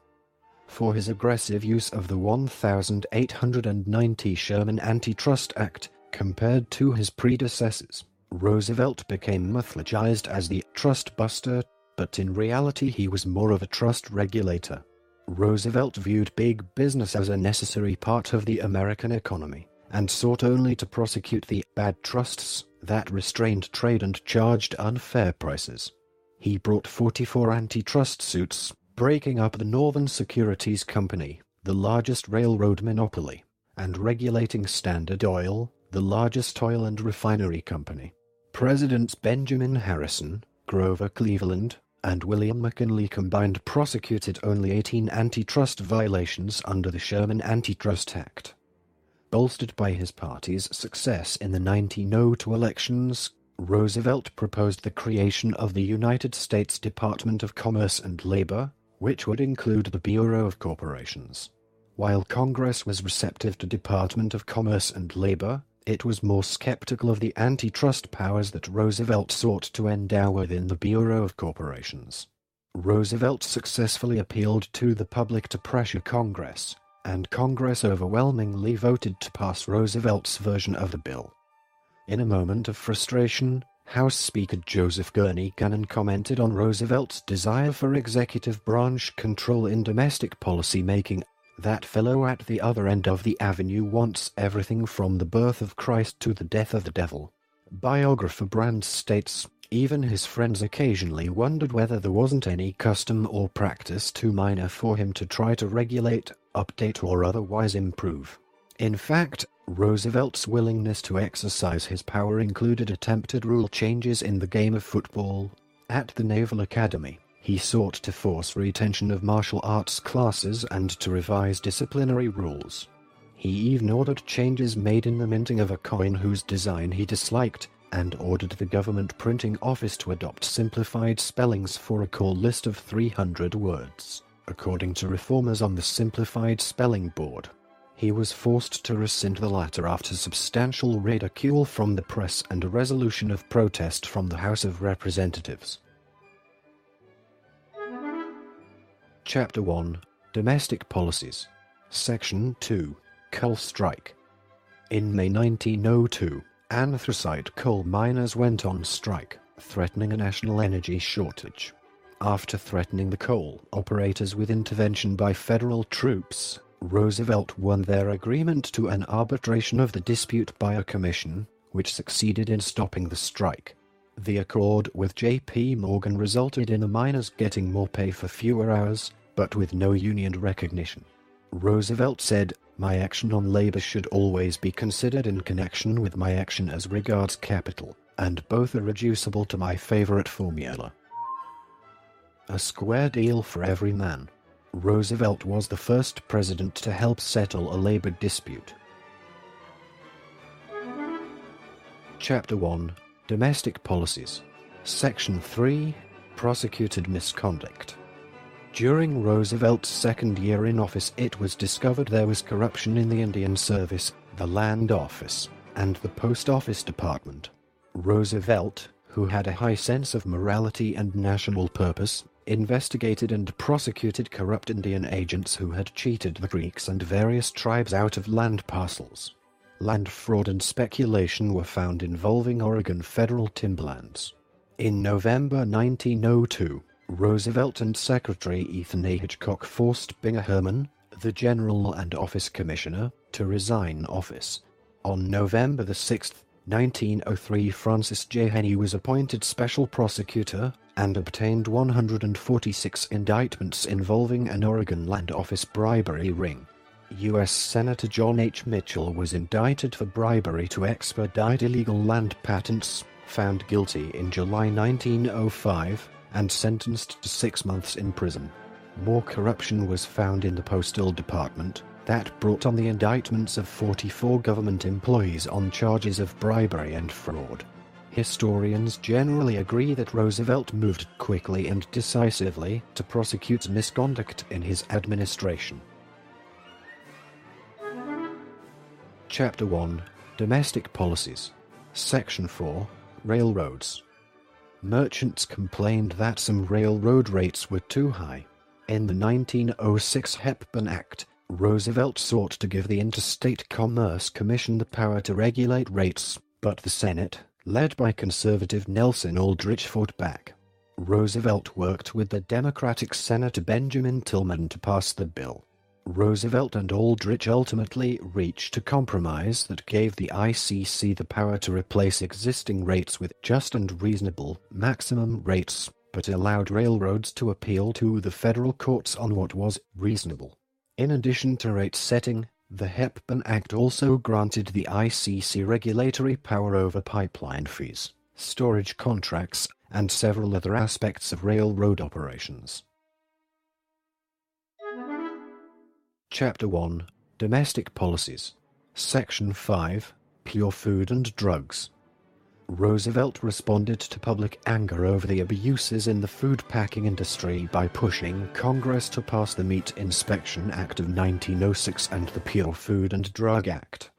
For his aggressive use of the 1890 Sherman Antitrust Act, compared to his predecessors, Roosevelt became mythologized as the trust buster, but in reality he was more of a trust regulator. Roosevelt viewed big business as a necessary part of the American economy, and sought only to prosecute the bad trusts that restrained trade and charged unfair prices. He brought 44 antitrust suits, breaking up the Northern Securities Company, the largest railroad monopoly, and regulating Standard Oil, the largest oil and refinery company. Presidents Benjamin Harrison, Grover Cleveland, and William McKinley combined prosecuted only 18 antitrust violations under the Sherman Antitrust Act. Bolstered by his party's success in the 1902 elections, Roosevelt proposed the creation of the United States Department of Commerce and Labor, which would include the Bureau of Corporations. While Congress was receptive to Department of Commerce and Labor, it was more skeptical of the antitrust powers that Roosevelt sought to endow within the Bureau of Corporations. Roosevelt successfully appealed to the public to pressure Congress, and Congress overwhelmingly voted to pass Roosevelt's version of the bill. In a moment of frustration, House Speaker Joseph Gurney Cannon commented on Roosevelt's desire for executive branch control in domestic policy making. "That fellow at the other end of the avenue wants everything from the birth of Christ to the death of the devil." Biographer Brand states, "Even his friends occasionally wondered whether there wasn't any custom or practice too minor for him to try to regulate, update or otherwise improve. In fact, Roosevelt's willingness to exercise his power included attempted rule changes in the game of football. At the Naval Academy, he sought to force retention of martial arts classes and to revise disciplinary rules. He even ordered changes made in the minting of a coin whose design he disliked, and ordered the government printing office to adopt simplified spellings for a call list of 300 words, according to reformers on the Simplified Spelling Board. He was forced to rescind the latter after substantial ridicule from the press and a resolution of protest from the House of Representatives. Chapter 1. Domestic Policies. Section 2. Coal Strike. In May 1902, anthracite coal miners went on strike, threatening a national energy shortage. After threatening the coal operators with intervention by federal troops, Roosevelt won their agreement to an arbitration of the dispute by a commission, which succeeded in stopping the strike. The accord with J.P. Morgan resulted in the miners getting more pay for fewer hours, but with no union recognition. Roosevelt said, "My action on labor should always be considered in connection with my action as regards capital, and both are reducible to my favorite formula. A square deal for every man." Roosevelt was the first president to help settle a labor dispute. Chapter 1. Domestic Policies. Section 3. Prosecuted Misconduct. During Roosevelt's second year in office, it was discovered there was corruption in the Indian Service, the Land Office, and the Post Office Department. Roosevelt, who had a high sense of morality and national purpose, investigated and prosecuted corrupt Indian agents who had cheated the Creeks and various tribes out of land parcels. Land fraud and speculation were found involving Oregon federal timberlands. In November 1902, Roosevelt and Secretary Ethan A. Hitchcock forced Binger Herman, the General and Office Commissioner, to resign office. On November 6, 1903, Francis J. Henney was appointed special prosecutor and obtained 146 indictments involving an Oregon Land Office bribery ring. U.S. Senator John H. Mitchell was indicted for bribery to expedite illegal land patents, found guilty in July 1905, and sentenced to 6 months in prison. More corruption was found in the Postal Department. That brought on the indictments of 44 government employees on charges of bribery and fraud. Historians generally agree that Roosevelt moved quickly and decisively to prosecute misconduct in his administration. Chapter 1. Domestic Policies. Section 4. Railroads. Merchants complained that some railroad rates were too high. In the 1906 Hepburn Act, Roosevelt sought to give the Interstate Commerce Commission the power to regulate rates, but the Senate, led by conservative Nelson Aldrich, fought back. Roosevelt worked with the Democratic Senator Benjamin Tillman to pass the bill. Roosevelt and Aldrich ultimately reached a compromise that gave the ICC the power to replace existing rates with just and reasonable maximum rates, but allowed railroads to appeal to the federal courts on what was reasonable. In addition to rate setting, the Hepburn Act also granted the ICC regulatory power over pipeline fees, storage contracts, and several other aspects of railroad operations. Chapter 1. Domestic Policies. Section 5. Pure Food and Drugs. Roosevelt responded to public anger over the abuses in the food packing industry by pushing Congress to pass the Meat Inspection Act of 1906 and the Pure Food and Drug Act.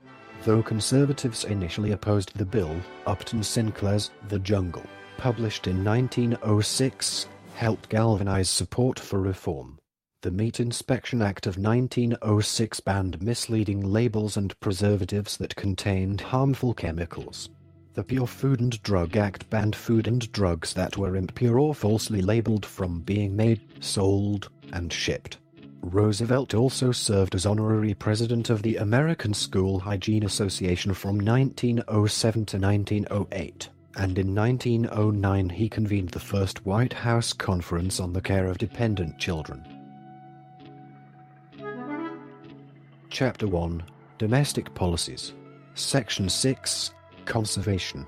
Though conservatives initially opposed the bill, Upton Sinclair's The Jungle, published in 1906, helped galvanize support for reform. The Meat Inspection Act of 1906 banned misleading labels and preservatives that contained harmful chemicals. The Pure Food and Drug Act banned food and drugs that were impure or falsely labeled from being made, sold, and shipped. Roosevelt also served as honorary president of the American School Hygiene Association from 1907 to 1908, and in 1909 he convened the first White House Conference on the Care of Dependent Children. Chapter 1. Domestic Policies. Section 6. Conservation.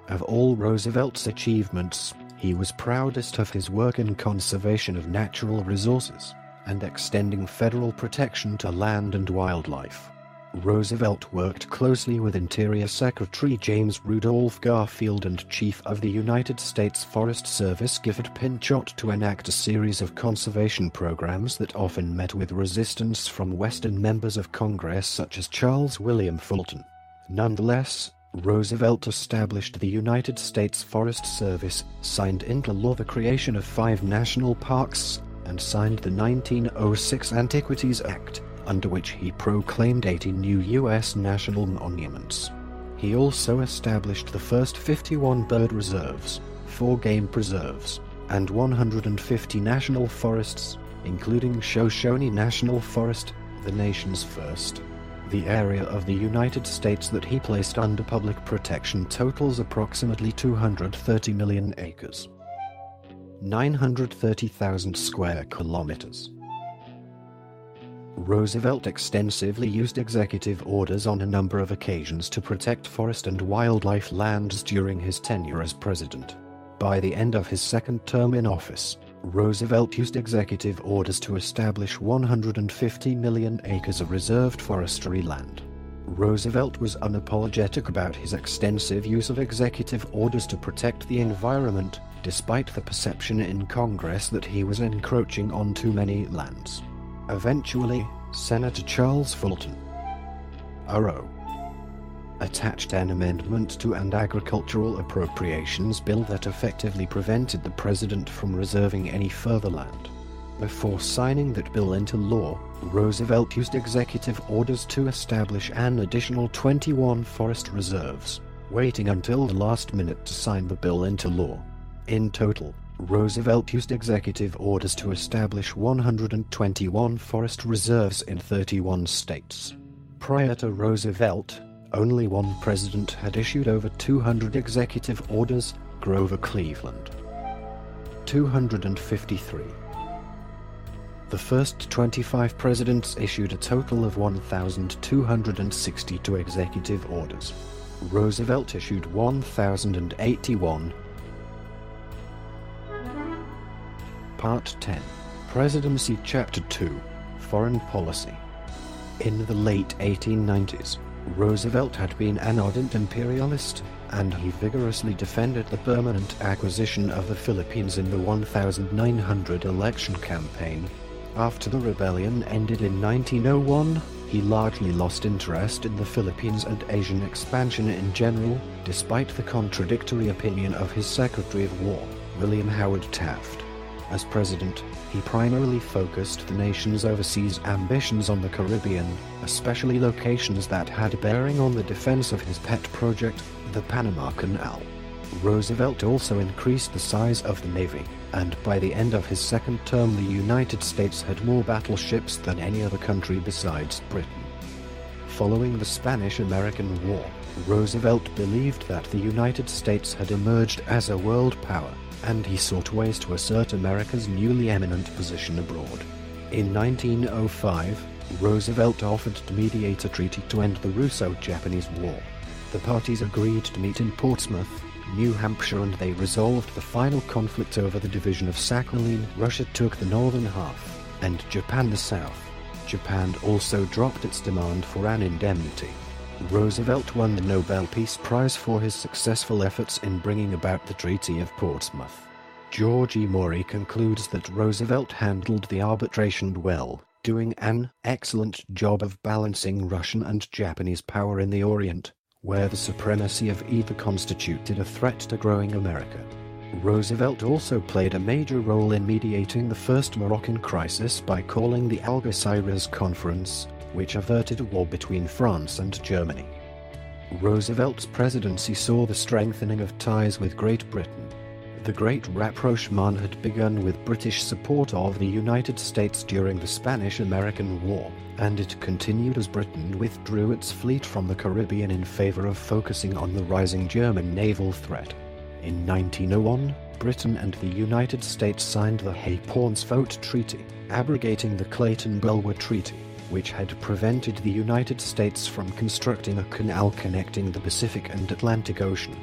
Of all Roosevelt's achievements, he was proudest of his work in conservation of natural resources and extending federal protection to land and wildlife. Roosevelt worked closely with Interior Secretary James Rudolph Garfield and Chief of the United States Forest Service Gifford Pinchot to enact a series of conservation programs that often met with resistance from Western members of Congress such as Charles William Fulton. Nonetheless, Roosevelt established the United States Forest Service, signed into law the creation of 5 national parks, and signed the 1906 Antiquities Act, under which he proclaimed 80 new U.S. national monuments. He also established the first 51 bird reserves, 4 game preserves, and 150 national forests, including Shoshone National Forest, the nation's first. The area of the United States that he placed under public protection totals approximately 230 million acres. 930,000 square kilometers. Roosevelt extensively used executive orders on a number of occasions to protect forest and wildlife lands during his tenure as president. By the end of his second term in office, Roosevelt used executive orders to establish 150 million acres of reserved forestry land. Roosevelt was unapologetic about his extensive use of executive orders to protect the environment, despite the perception in Congress that he was encroaching on too many lands. Eventually, Senator Charles Fulton R.O. attached an amendment to an agricultural appropriations bill that effectively prevented the president from reserving any further land. Before signing that bill into law, Roosevelt used executive orders to establish an additional 21 forest reserves, waiting until the last minute to sign the bill into law. In total, Roosevelt used executive orders to establish 121 forest reserves in 31 states. Prior to Roosevelt, only one president had issued over 200 executive orders, Grover Cleveland. 253. The first 25 presidents issued a total of 1,262 executive orders. Roosevelt issued 1,081. Part 10. Presidency Chapter 2. Foreign Policy. In the late 1890s, Roosevelt had been an ardent imperialist, and he vigorously defended the permanent acquisition of the Philippines in the 1900 election campaign. After the rebellion ended in 1901, he largely lost interest in the Philippines and Asian expansion in general, despite the contradictory opinion of his Secretary of War, William Howard Taft. As president, he primarily focused the nation's overseas ambitions on the Caribbean, especially locations that had a bearing on the defense of his pet project, the Panama Canal. Roosevelt also increased the size of the Navy, and by the end of his second term the United States had more battleships than any other country besides Britain. Following the Spanish-American War, Roosevelt believed that the United States had emerged as a world power, and he sought ways to assert America's newly eminent position abroad. In 1905, Roosevelt offered to mediate a treaty to end the Russo-Japanese War. The parties agreed to meet in Portsmouth, New Hampshire, and they resolved the final conflict over the division of Sakhalin. Russia took the northern half, and Japan the south. Japan also dropped its demand for an indemnity. Roosevelt won the Nobel Peace Prize for his successful efforts in bringing about the Treaty of Portsmouth. George E. Maury concludes that Roosevelt handled the arbitration well, doing an excellent job of balancing Russian and Japanese power in the Orient, where the supremacy of either constituted a threat to growing America. Roosevelt also played a major role in mediating the first Moroccan crisis by calling the Algeciras Conference, which averted a war between France and Germany. Roosevelt's presidency saw the strengthening of ties with Great Britain. The Great Rapprochement had begun with British support of the United States during the Spanish-American War, and it continued as Britain withdrew its fleet from the Caribbean in favor of focusing on the rising German naval threat. In 1901, Britain and the United States signed the Hay-Pauncefote Treaty, abrogating the Clayton-Bulwer Treaty, which had prevented the United States from constructing a canal connecting the Pacific and Atlantic Ocean.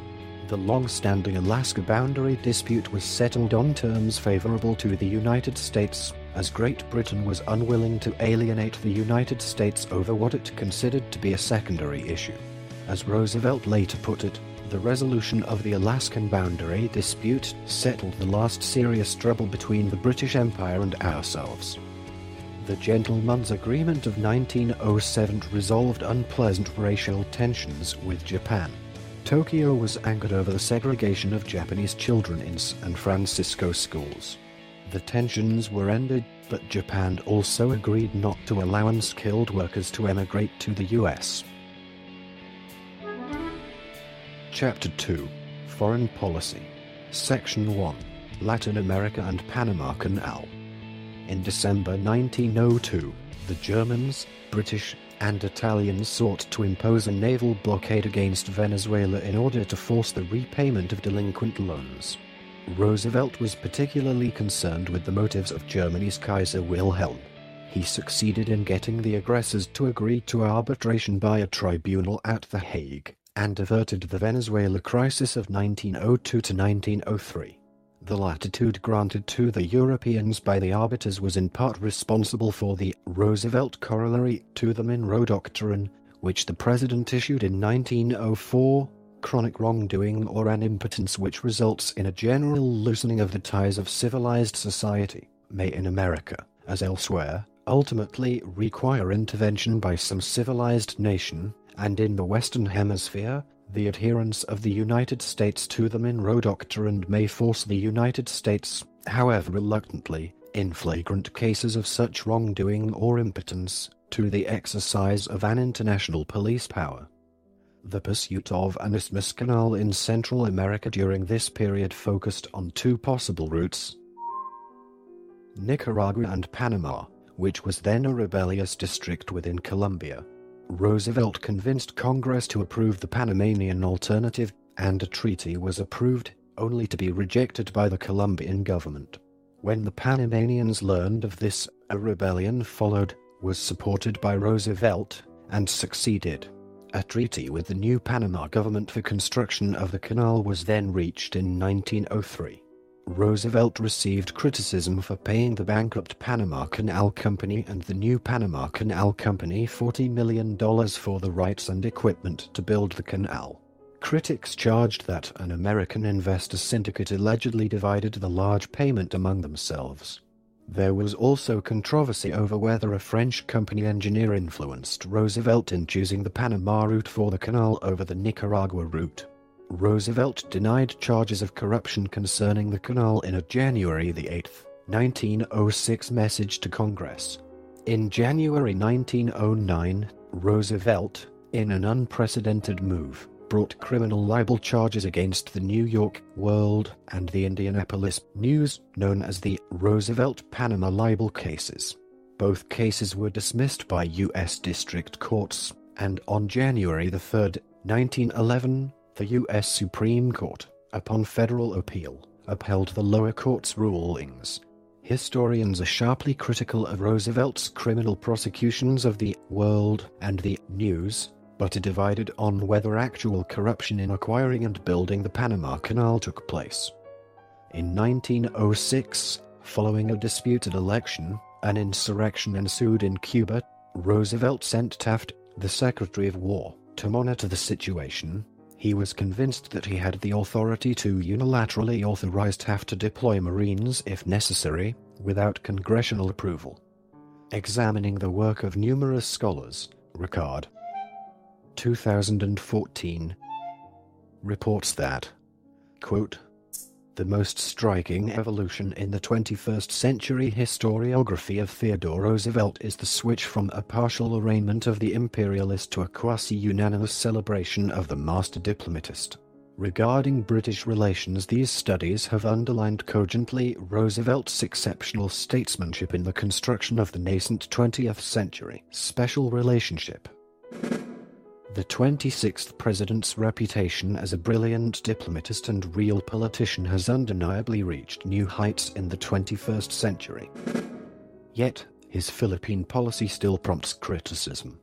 The long-standing Alaska boundary dispute was settled on terms favorable to the United States, as Great Britain was unwilling to alienate the United States over what it considered to be a secondary issue. As Roosevelt later put it, the resolution of the Alaskan boundary dispute settled the last serious trouble between the British Empire and ourselves. The Gentleman's Agreement of 1907 resolved unpleasant racial tensions with Japan. Tokyo was angered over the segregation of Japanese children in San Francisco schools. The tensions were ended, but Japan also agreed not to allow unskilled workers to emigrate to the U.S. Chapter 2. Foreign Policy. Section 1. Latin America and Panama Canal. In December 1902, the Germans, British, and Italians sought to impose a naval blockade against Venezuela in order to force the repayment of delinquent loans. Roosevelt was particularly concerned with the motives of Germany's Kaiser Wilhelm. He succeeded in getting the aggressors to agree to arbitration by a tribunal at The Hague, and averted the Venezuela crisis of 1902 to 1903. The latitude granted to the Europeans by the arbiters was in part responsible for the Roosevelt corollary to the Monroe Doctrine, which the President issued in 1904, chronic wrongdoing or an impotence which results in a general loosening of the ties of civilized society, may in America, as elsewhere, ultimately require intervention by some civilized nation, and in the Western Hemisphere, the adherence of the United States to the Monroe Doctrine may force the United States, however reluctantly, in flagrant cases of such wrongdoing or impotence, to the exercise of an international police power. The pursuit of an isthmus canal in Central America during this period focused on two possible routes: Nicaragua and Panama, which was then a rebellious district within Colombia. Roosevelt convinced Congress to approve the Panamanian alternative, and a treaty was approved, only to be rejected by the Colombian government. When the Panamanians learned of this, a rebellion followed, was supported by Roosevelt, and succeeded. A treaty with the new Panama government for construction of the canal was then reached in 1903. Roosevelt received criticism for paying the bankrupt Panama Canal Company and the new Panama Canal Company $40 million for the rights and equipment to build the canal. Critics charged that an American investor syndicate allegedly divided the large payment among themselves. There was also controversy over whether a French company engineer influenced Roosevelt in choosing the Panama route for the canal over the Nicaragua route. Roosevelt denied charges of corruption concerning the canal in a January 8, 1906 message to Congress. In January 1909, Roosevelt, in an unprecedented move, brought criminal libel charges against the New York World and the Indianapolis News, known as the Roosevelt-Panama libel cases. Both cases were dismissed by U.S. district courts, and on January 3, 1911, the U.S. Supreme Court, upon federal appeal, upheld the lower court's rulings. Historians are sharply critical of Roosevelt's criminal prosecutions of the World and the News, but are divided on whether actual corruption in acquiring and building the Panama Canal took place. In 1906, following a disputed election, an insurrection ensued in Cuba. Roosevelt sent Taft, the Secretary of War, to monitor the situation. He was convinced that he had the authority to unilaterally authorize Taft to deploy Marines if necessary, without congressional approval. Examining the work of numerous scholars, Ricard, 2014, reports that, quote, "The most striking evolution in the 21st century historiography of Theodore Roosevelt is the switch from a partial arraignment of the imperialist to a quasi-unanimous celebration of the master diplomatist. Regarding British relations, these studies have underlined cogently Roosevelt's exceptional statesmanship in the construction of the nascent 20th century special relationship. The 26th President's reputation as a brilliant diplomatist and real politician has undeniably reached new heights in the 21st century. Yet, His Philippine policy still prompts criticism.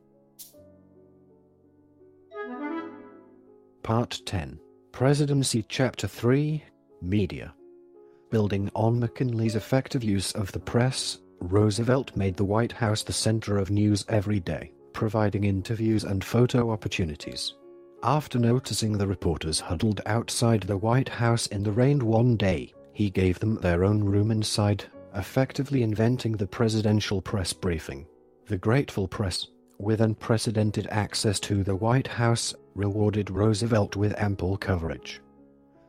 Part 10. Presidency Chapter 3. Media. Building on McKinley's effective use of the press, Roosevelt made the White House the center of news every day, providing interviews and photo opportunities. After noticing the reporters huddled outside the White House in the rain one day, he gave them their own room inside, effectively inventing the presidential press briefing. The grateful press, with unprecedented access to the White House, rewarded Roosevelt with ample coverage.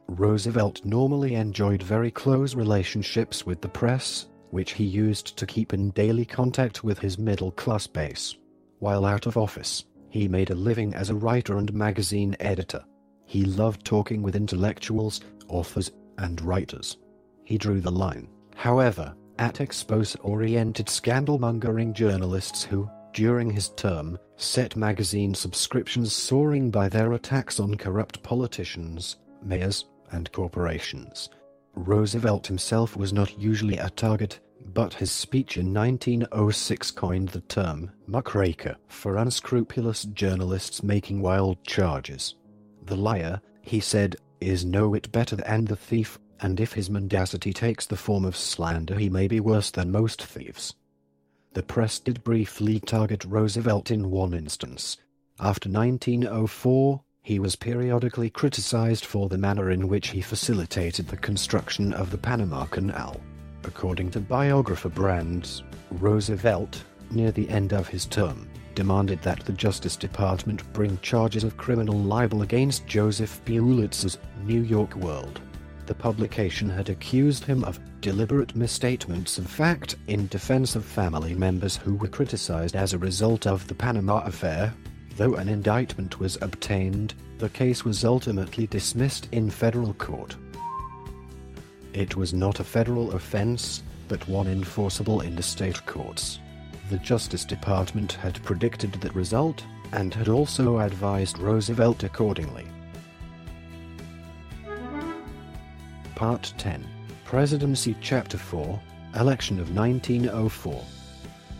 Roosevelt normally enjoyed very close relationships with the press, which he used to keep in daily contact with his middle-class base. While out of office, he made a living as a writer and magazine editor. He loved talking with intellectuals, authors, and writers. He drew the line, however, at expose-oriented scandal-mongering journalists who, during his term, set magazine subscriptions soaring by their attacks on corrupt politicians, mayors, and corporations. Roosevelt himself was not usually a target, but his speech in 1906 coined the term muckraker for unscrupulous journalists making wild charges. The liar, he said, is no whit better than the thief, and if his mendacity takes the form of slander, he may be worse than most thieves. The press did briefly target Roosevelt in one instance. After 1904, he was periodically criticized for the manner in which he facilitated the construction of the Panama Canal. According to biographer Brands, Roosevelt, near the end of his term, demanded that the Justice Department bring charges of criminal libel against Joseph Pulitzer's New York World. The publication had accused him of deliberate misstatements of fact in defense of family members who were criticized as a result of the Panama affair. Though an indictment was obtained, the case was ultimately dismissed in federal court. It was not a federal offense, but one enforceable in the state courts. The Justice Department had predicted that result, and had also advised Roosevelt accordingly. Part 10. Presidency Chapter 4. Election of 1904.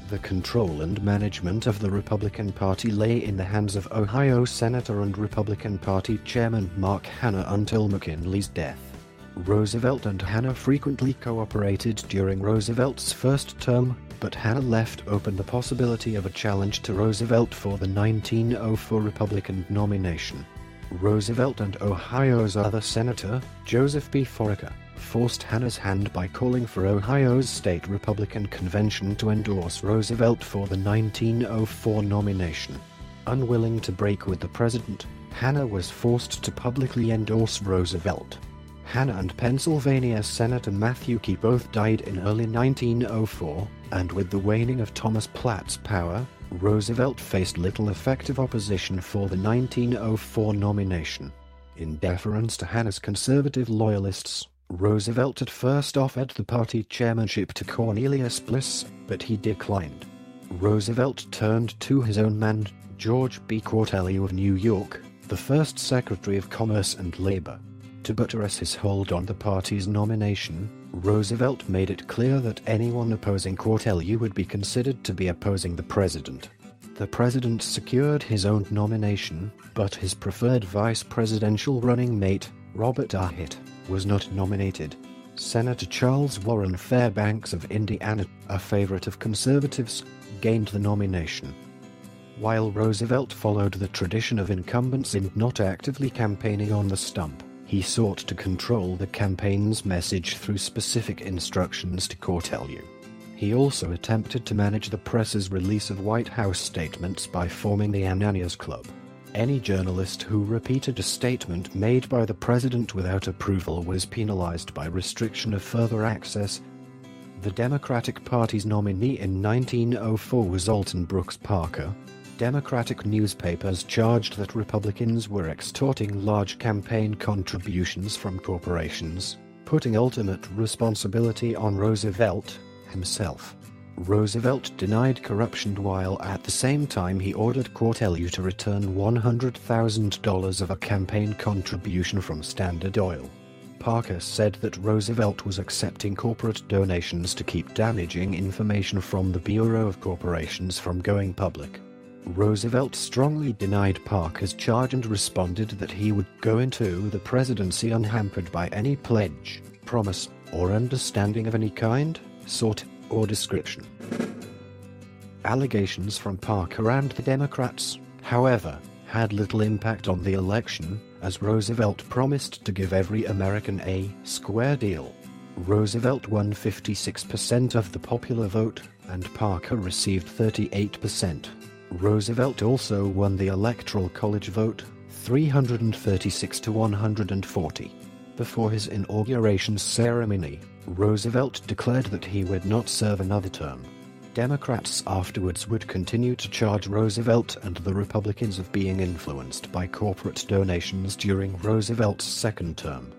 The control and management of the Republican Party lay in the hands of Ohio Senator and Republican Party Chairman Mark Hanna until McKinley's death. Roosevelt and Hanna frequently cooperated during Roosevelt's first term, but Hanna left open the possibility of a challenge to Roosevelt for the 1904 Republican nomination. Roosevelt and Ohio's other senator, Joseph B. Foraker, forced Hanna's hand by calling for Ohio's state Republican convention to endorse Roosevelt for the 1904 nomination. Unwilling to break with the president, Hanna was forced to publicly endorse Roosevelt. Hanna and Pennsylvania Senator Matthew Quay both died in early 1904, and with the waning of Thomas Platt's power, Roosevelt faced little effective opposition for the 1904 nomination. In deference to Hanna's conservative loyalists, Roosevelt at first offered the party chairmanship to Cornelius Bliss, but he declined. Roosevelt turned to his own man, George B. Cortelyou of New York, the first Secretary of Commerce and Labor. To buttress his hold on the party's nomination, Roosevelt made it clear that anyone opposing Cortelyou would be considered to be opposing the president. The president secured his own nomination, but his preferred vice presidential running mate, Robert R. Hitt, was not nominated. Senator Charles Warren Fairbanks of Indiana, a favorite of conservatives, gained the nomination. While Roosevelt followed the tradition of incumbents in not actively campaigning on the stump, he sought to control the campaign's message through specific instructions to Cortelyou. He also attempted to manage the press's release of White House statements by forming the Ananias Club. Any journalist who repeated a statement made by the president without approval was penalized by restriction of further access. The Democratic Party's nominee in 1904 was Alton Brooks Parker. Democratic newspapers charged that Republicans were extorting large campaign contributions from corporations, putting ultimate responsibility on Roosevelt himself. Roosevelt denied corruption while at the same time he ordered Cortelyou to return $100,000 of a campaign contribution from Standard Oil. Parker said that Roosevelt was accepting corporate donations to keep damaging information from the Bureau of Corporations from going public. Roosevelt strongly denied Parker's charge and responded that he would go into the presidency unhampered by any pledge, promise, or understanding of any kind, sort, or description. Allegations from Parker and the Democrats, however, had little impact on the election, as Roosevelt promised to give every American a square deal. Roosevelt won 56% of the popular vote, and Parker received 38%. Roosevelt also won the Electoral College vote, 336 to 140. Before his inauguration ceremony, Roosevelt declared that he would not serve another term. Democrats afterwards would continue to charge Roosevelt and the Republicans of being influenced by corporate donations during Roosevelt's second term.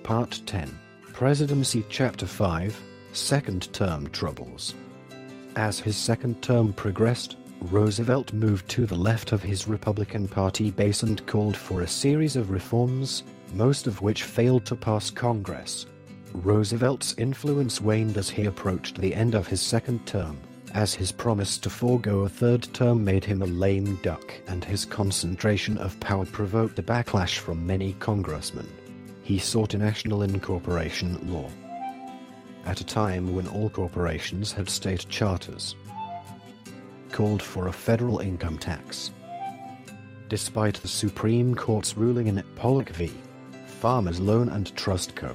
Part 10. Presidency Chapter 5, Second Term Troubles. As his second term progressed, Roosevelt moved to the left of his Republican Party base and called for a series of reforms, most of which failed to pass Congress. Roosevelt's influence waned as he approached the end of his second term, as his promise to forego a third term made him a lame duck, and his concentration of power provoked a backlash from many congressmen. He sought a national incorporation law. At a time when all corporations had state charters, called for a federal income tax. Despite the Supreme Court's ruling in Pollock v. Farmers Loan and Trust Co.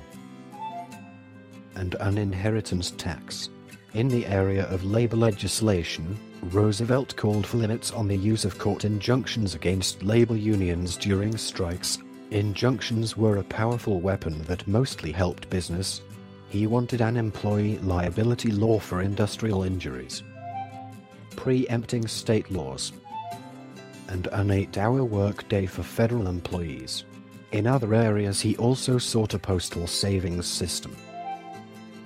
and an inheritance tax. In the area of labor legislation, Roosevelt called for limits on the use of court injunctions against labor unions during strikes. Injunctions were a powerful weapon that mostly helped business. He wanted an employee liability law for industrial injuries, preempting state laws, and an 8-hour workday for federal employees. In other areas, he also sought a postal savings system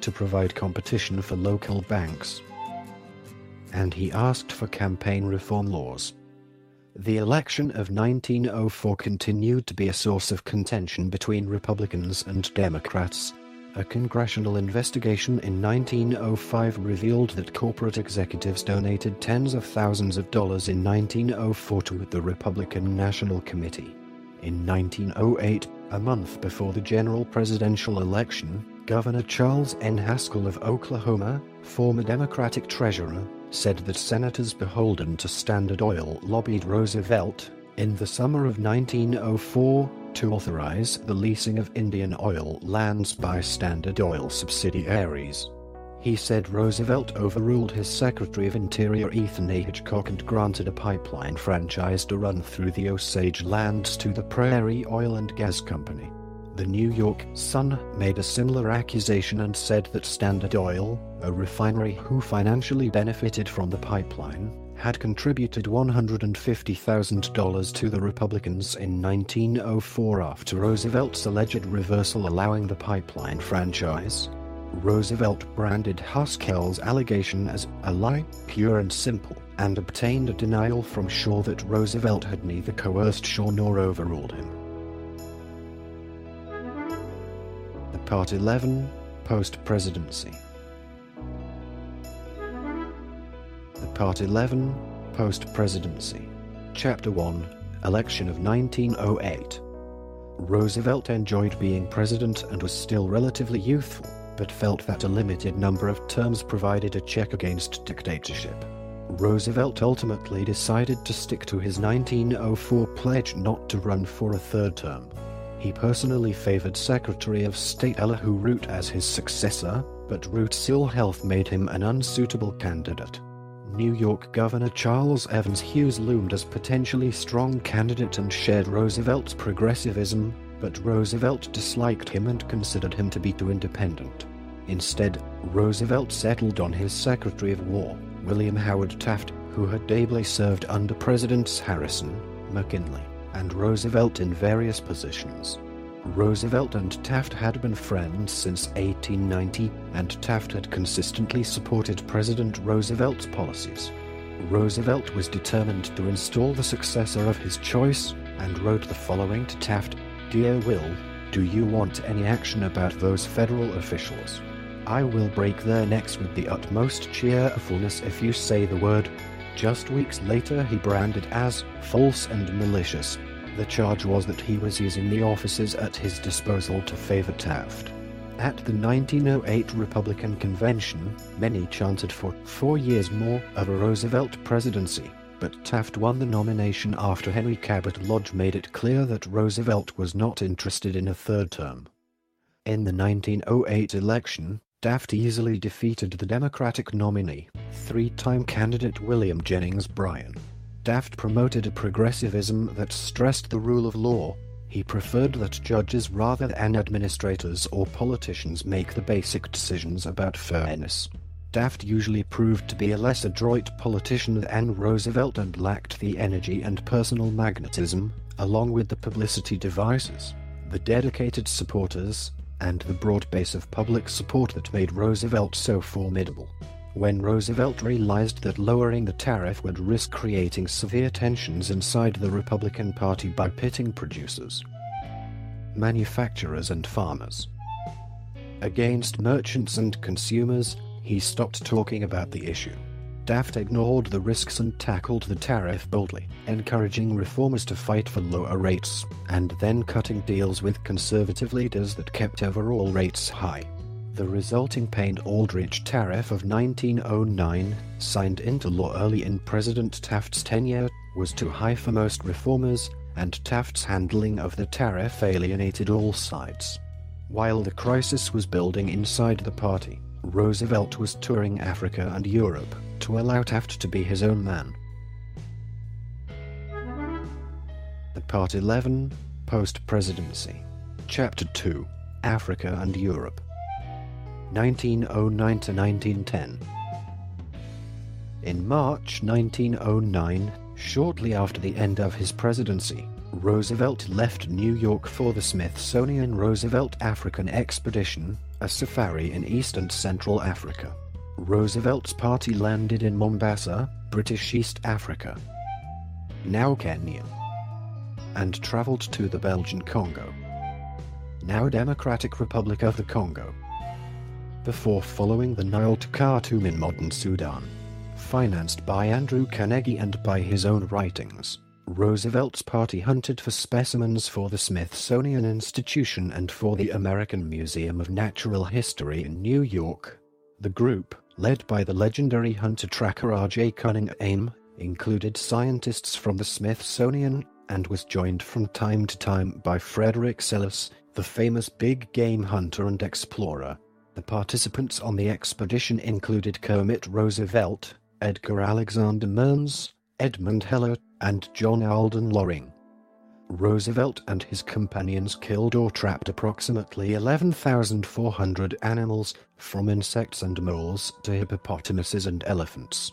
to provide competition for local banks, and he asked for campaign reform laws. The election of 1904 continued to be a source of contention between Republicans and Democrats. A congressional investigation in 1905 revealed that corporate executives donated tens of thousands of dollars in 1904 to the Republican National Committee. In 1908, a month before the general presidential election, Governor Charles N. Haskell of Oklahoma, former Democratic treasurer, said that senators beholden to Standard Oil lobbied Roosevelt, in the summer of 1904, to authorize the leasing of Indian oil lands by Standard Oil subsidiaries. He said Roosevelt overruled his Secretary of Interior Ethan A. Hitchcock and granted a pipeline franchise to run through the Osage lands to the Prairie Oil and Gas Company. The New York Sun made a similar accusation and said that Standard Oil, a refinery who financially benefited from the pipeline, had contributed $150,000 to the Republicans in 1904 after Roosevelt's alleged reversal allowing the pipeline franchise. Roosevelt branded Haskell's allegation as a lie, pure and simple, and obtained a denial from Shaw that Roosevelt had neither coerced Shaw nor overruled him. Part 11, Post-Presidency. Part 11, Post-Presidency. Chapter 1, Election of 1908. Roosevelt enjoyed being president and was still relatively youthful, but felt that a limited number of terms provided a check against dictatorship. Roosevelt ultimately decided to stick to his 1904 pledge not to run for a third term. He personally favored Secretary of State Elihu Root as his successor, but Root's ill health made him an unsuitable candidate. New York Governor Charles Evans Hughes loomed as potentially strong candidate and shared Roosevelt's progressivism, but Roosevelt disliked him and considered him to be too independent. Instead, Roosevelt settled on his Secretary of War, William Howard Taft, who had ably served under Presidents Harrison, McKinley, and Roosevelt in various positions. Roosevelt and Taft had been friends since 1890, and Taft had consistently supported President Roosevelt's policies. Roosevelt was determined to install the successor of his choice, and wrote the following to Taft: "Dear Will, do you want any action about those federal officials? I will break their necks with the utmost cheerfulness if you say the word." Just weeks later he branded as false and malicious. The charge was that he was using the officers at his disposal to favor Taft. At the 1908 Republican Convention, many chanted for 4 years more of a Roosevelt presidency, but Taft won the nomination after Henry Cabot Lodge made it clear that Roosevelt was not interested in a third term. In the 1908 election, Taft easily defeated the Democratic nominee, three-time candidate William Jennings Bryan. Taft promoted a progressivism that stressed the rule of law. He preferred that judges rather than administrators or politicians make the basic decisions about fairness. Taft usually proved to be a less adroit politician than Roosevelt and lacked the energy and personal magnetism, along with the publicity devices, the dedicated supporters, and the broad base of public support that made Roosevelt so formidable. When Roosevelt realized that lowering the tariff would risk creating severe tensions inside the Republican Party by pitting producers, manufacturers and farmers against merchants and consumers, he stopped talking about the issue. Taft ignored the risks and tackled the tariff boldly, encouraging reformers to fight for lower rates, and then cutting deals with conservative leaders that kept overall rates high. The resulting Payne-Aldrich Tariff of 1909, signed into law early in President Taft's tenure, was too high for most reformers, and Taft's handling of the tariff alienated all sides. While the crisis was building inside the party, Roosevelt was touring Africa and Europe to allow Taft to be his own man. Part 11, Post-Presidency. Chapter 2, Africa and Europe. 1909 to 1910. In March 1909, shortly after the end of his presidency, Roosevelt left New York for the Smithsonian Roosevelt African Expedition, a safari in East and Central Africa. Roosevelt's party landed in Mombasa, British East Africa, now Kenya, and traveled to the Belgian Congo, now Democratic Republic of the Congo, before following the Nile to Khartoum in modern Sudan. Financed by Andrew Carnegie and by his own writings, Roosevelt's party hunted for specimens for the Smithsonian Institution and for the American Museum of Natural History in New York. The group, led by the legendary hunter-tracker R.J. Cunningham, included scientists from the Smithsonian, and was joined from time to time by Frederick Selous, the famous big game hunter and explorer. The participants on the expedition included Kermit Roosevelt, Edgar Alexander Mearns, Edmund Heller, and John Alden Loring. Roosevelt and his companions killed or trapped approximately 11,400 animals, from insects and moles to hippopotamuses and elephants.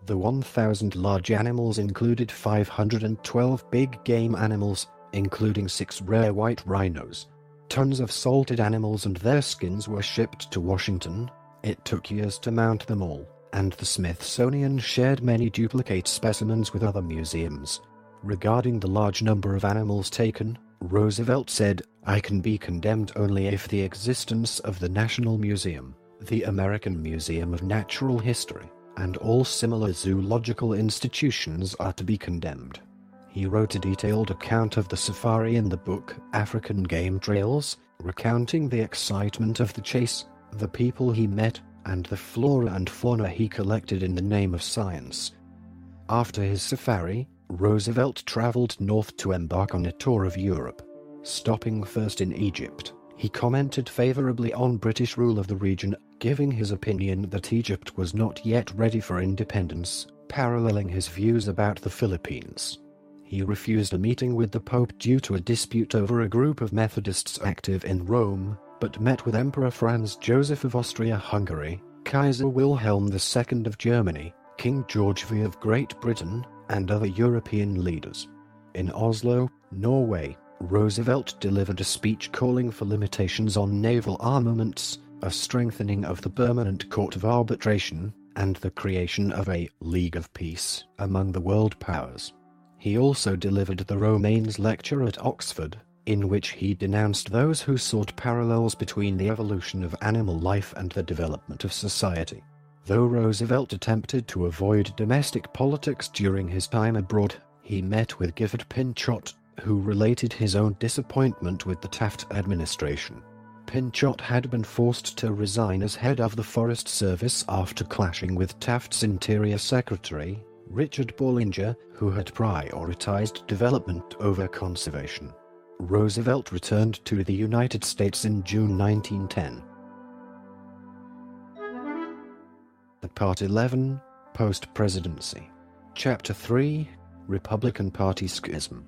The 1,000 large animals included 512 big game animals, including 6 rare white rhinos. Tons of salted animals and their skins were shipped to Washington. It took years to mount them all, and the Smithsonian shared many duplicate specimens with other museums. Regarding the large number of animals taken, Roosevelt said, "I can be condemned only if the existence of the National Museum, the American Museum of Natural History, and all similar zoological institutions are to be condemned." He wrote a detailed account of the safari in the book African Game Trails, recounting the excitement of the chase, the people he met, and the flora and fauna he collected in the name of science. After his safari, Roosevelt traveled north to embark on a tour of Europe. Stopping first in Egypt, he commented favorably on British rule of the region, giving his opinion that Egypt was not yet ready for independence, paralleling his views about the Philippines. He refused a meeting with the Pope due to a dispute over a group of Methodists active in Rome, but met with Emperor Franz Joseph of Austria-Hungary, Kaiser Wilhelm II of Germany, King George V of Great Britain, and other European leaders. In Oslo, Norway, Roosevelt delivered a speech calling for limitations on naval armaments, a strengthening of the Permanent Court of Arbitration, and the creation of a League of Peace among the world powers. He also delivered the Romanes lecture at Oxford, in which he denounced those who sought parallels between the evolution of animal life and the development of society. Though Roosevelt attempted to avoid domestic politics during his time abroad, he met with Gifford Pinchot, who related his own disappointment with the Taft administration. Pinchot had been forced to resign as head of the Forest Service after clashing with Taft's Interior Secretary, Richard Bollinger, who had prioritized development over conservation. Roosevelt returned to the United States in June 1910. Part 11, Post-Presidency. Chapter 3, Republican Party Schism.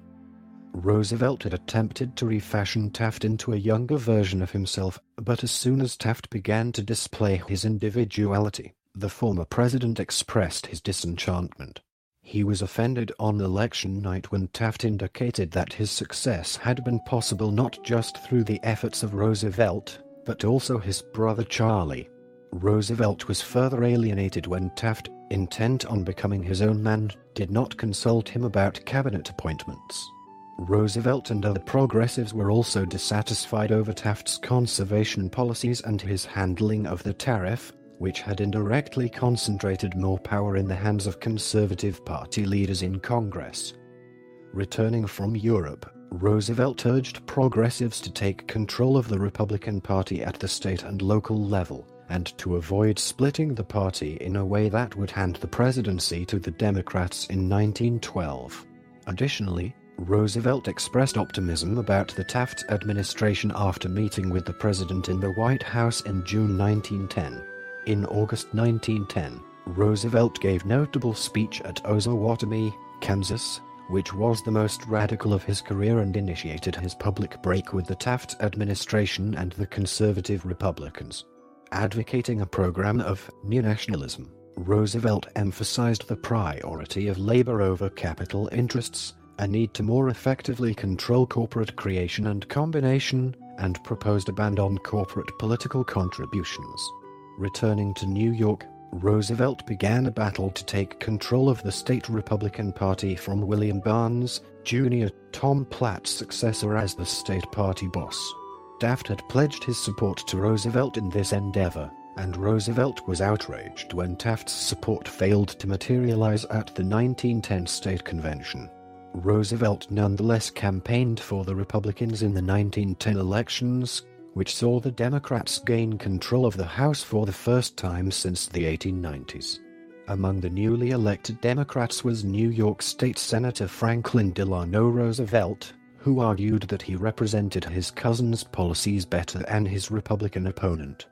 Roosevelt had attempted to refashion Taft into a younger version of himself, but as soon as Taft began to display his individuality, the former president expressed his disenchantment. He was offended on election night when Taft indicated that his success had been possible not just through the efforts of Roosevelt, but also his brother Charlie. Roosevelt was further alienated when Taft, intent on becoming his own man, did not consult him about cabinet appointments. Roosevelt and other progressives were also dissatisfied over Taft's conservation policies and his handling of the tariff, which had indirectly concentrated more power in the hands of Conservative Party leaders in Congress. Returning from Europe, Roosevelt urged progressives to take control of the Republican Party at the state and local level, and to avoid splitting the party in a way that would hand the presidency to the Democrats in 1912. Additionally, Roosevelt expressed optimism about the Taft administration after meeting with the president in the White House in June 1910. In August 1910, Roosevelt gave a notable speech at Osawatomie, Kansas, which was the most radical of his career and initiated his public break with the Taft administration and the conservative Republicans. Advocating a program of neonationalism, Roosevelt emphasized the priority of labor over capital interests, a need to more effectively control corporate creation and combination, and proposed a ban on corporate political contributions. Returning to New York, Roosevelt began a battle to take control of the state Republican Party from William Barnes, Jr., Tom Platt's successor as the state party boss. Taft had pledged his support to Roosevelt in this endeavor, and Roosevelt was outraged when Taft's support failed to materialize at the 1910 state convention. Roosevelt nonetheless campaigned for the Republicans in the 1910 elections, which saw the Democrats gain control of the House for the first time since the 1890s. Among the newly elected Democrats was New York State Senator Franklin Delano Roosevelt, who argued that he represented his cousin's policies better than his Republican opponent.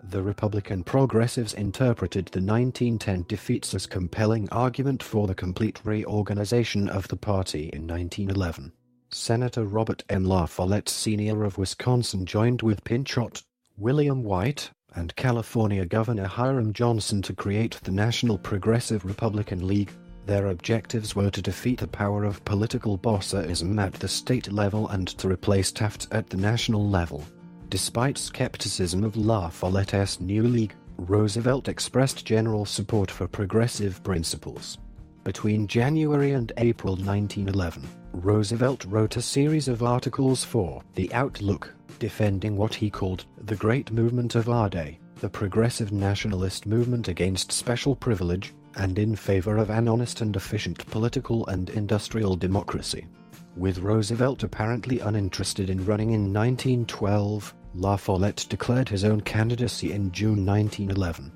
The Republican progressives interpreted the 1910 defeats as compelling argument for the complete reorganization of the party in 1911. Senator Robert M. La Follette Sr. of Wisconsin joined with Pinchot, William White, and California Governor Hiram Johnson to create the National Progressive Republican League. Their objectives were to defeat the power of political bosseism at the state level and to replace Taft at the national level. Despite skepticism of La Follette's new league, Roosevelt expressed general support for progressive principles. Between January and April 1911, Roosevelt wrote a series of articles for The Outlook, defending what he called the great movement of our day, the progressive nationalist movement against special privilege, and in favor of an honest and efficient political and industrial democracy. With Roosevelt apparently uninterested in running in 1912, La Follette declared his own candidacy in June 1911.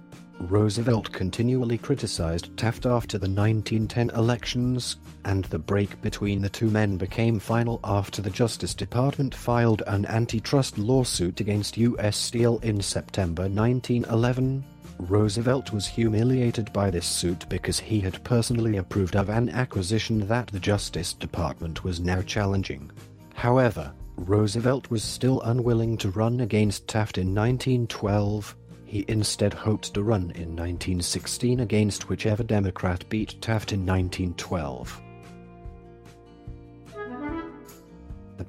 Roosevelt continually criticized Taft after the 1910 elections, and the break between the two men became final after the Justice Department filed an antitrust lawsuit against U.S. Steel in September 1911. Roosevelt was humiliated by this suit because he had personally approved of an acquisition that the Justice Department was now challenging. However, Roosevelt was still unwilling to run against Taft in 1912. He instead hoped to run in 1916 against whichever Democrat beat Taft in 1912.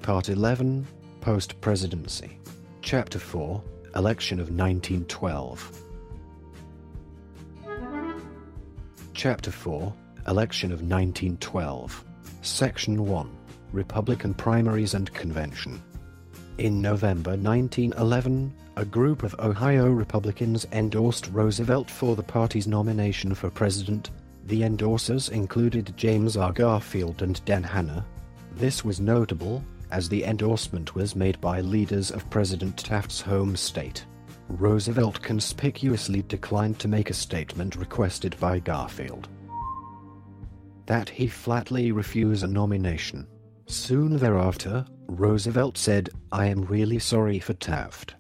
Part 11, Post-Presidency. Chapter 4, Election of 1912. Chapter 4, Election of 1912. Section 1. Republican Primaries and Convention. In November 1911, a group of Ohio Republicans endorsed Roosevelt for the party's nomination for president. The endorsers included James R. Garfield and Dan Hanna. This was notable, as the endorsement was made by leaders of President Taft's home state. Roosevelt conspicuously declined to make a statement requested by Garfield. That he flatly refused a nomination. Soon thereafter, Roosevelt said, "I am really sorry for Taft.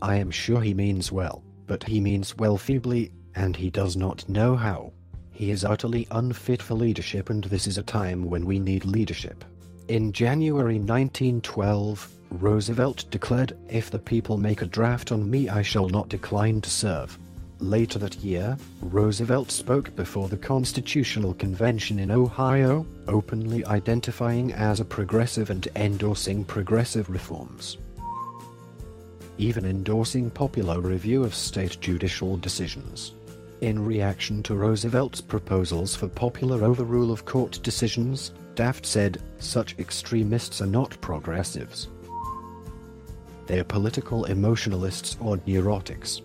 I am sure he means well, but he means well feebly, and he does not know how. He is utterly unfit for leadership, and this is a time when we need leadership." In January 1912, Roosevelt declared, "If the people make a draft on me, I shall not decline to serve." Later that year, Roosevelt spoke before the Constitutional Convention in Ohio, openly identifying as a progressive and endorsing progressive reforms, even endorsing popular review of state judicial decisions. In reaction to Roosevelt's proposals for popular overrule of court decisions, Taft said, "Such extremists are not progressives. They are political emotionalists or neurotics."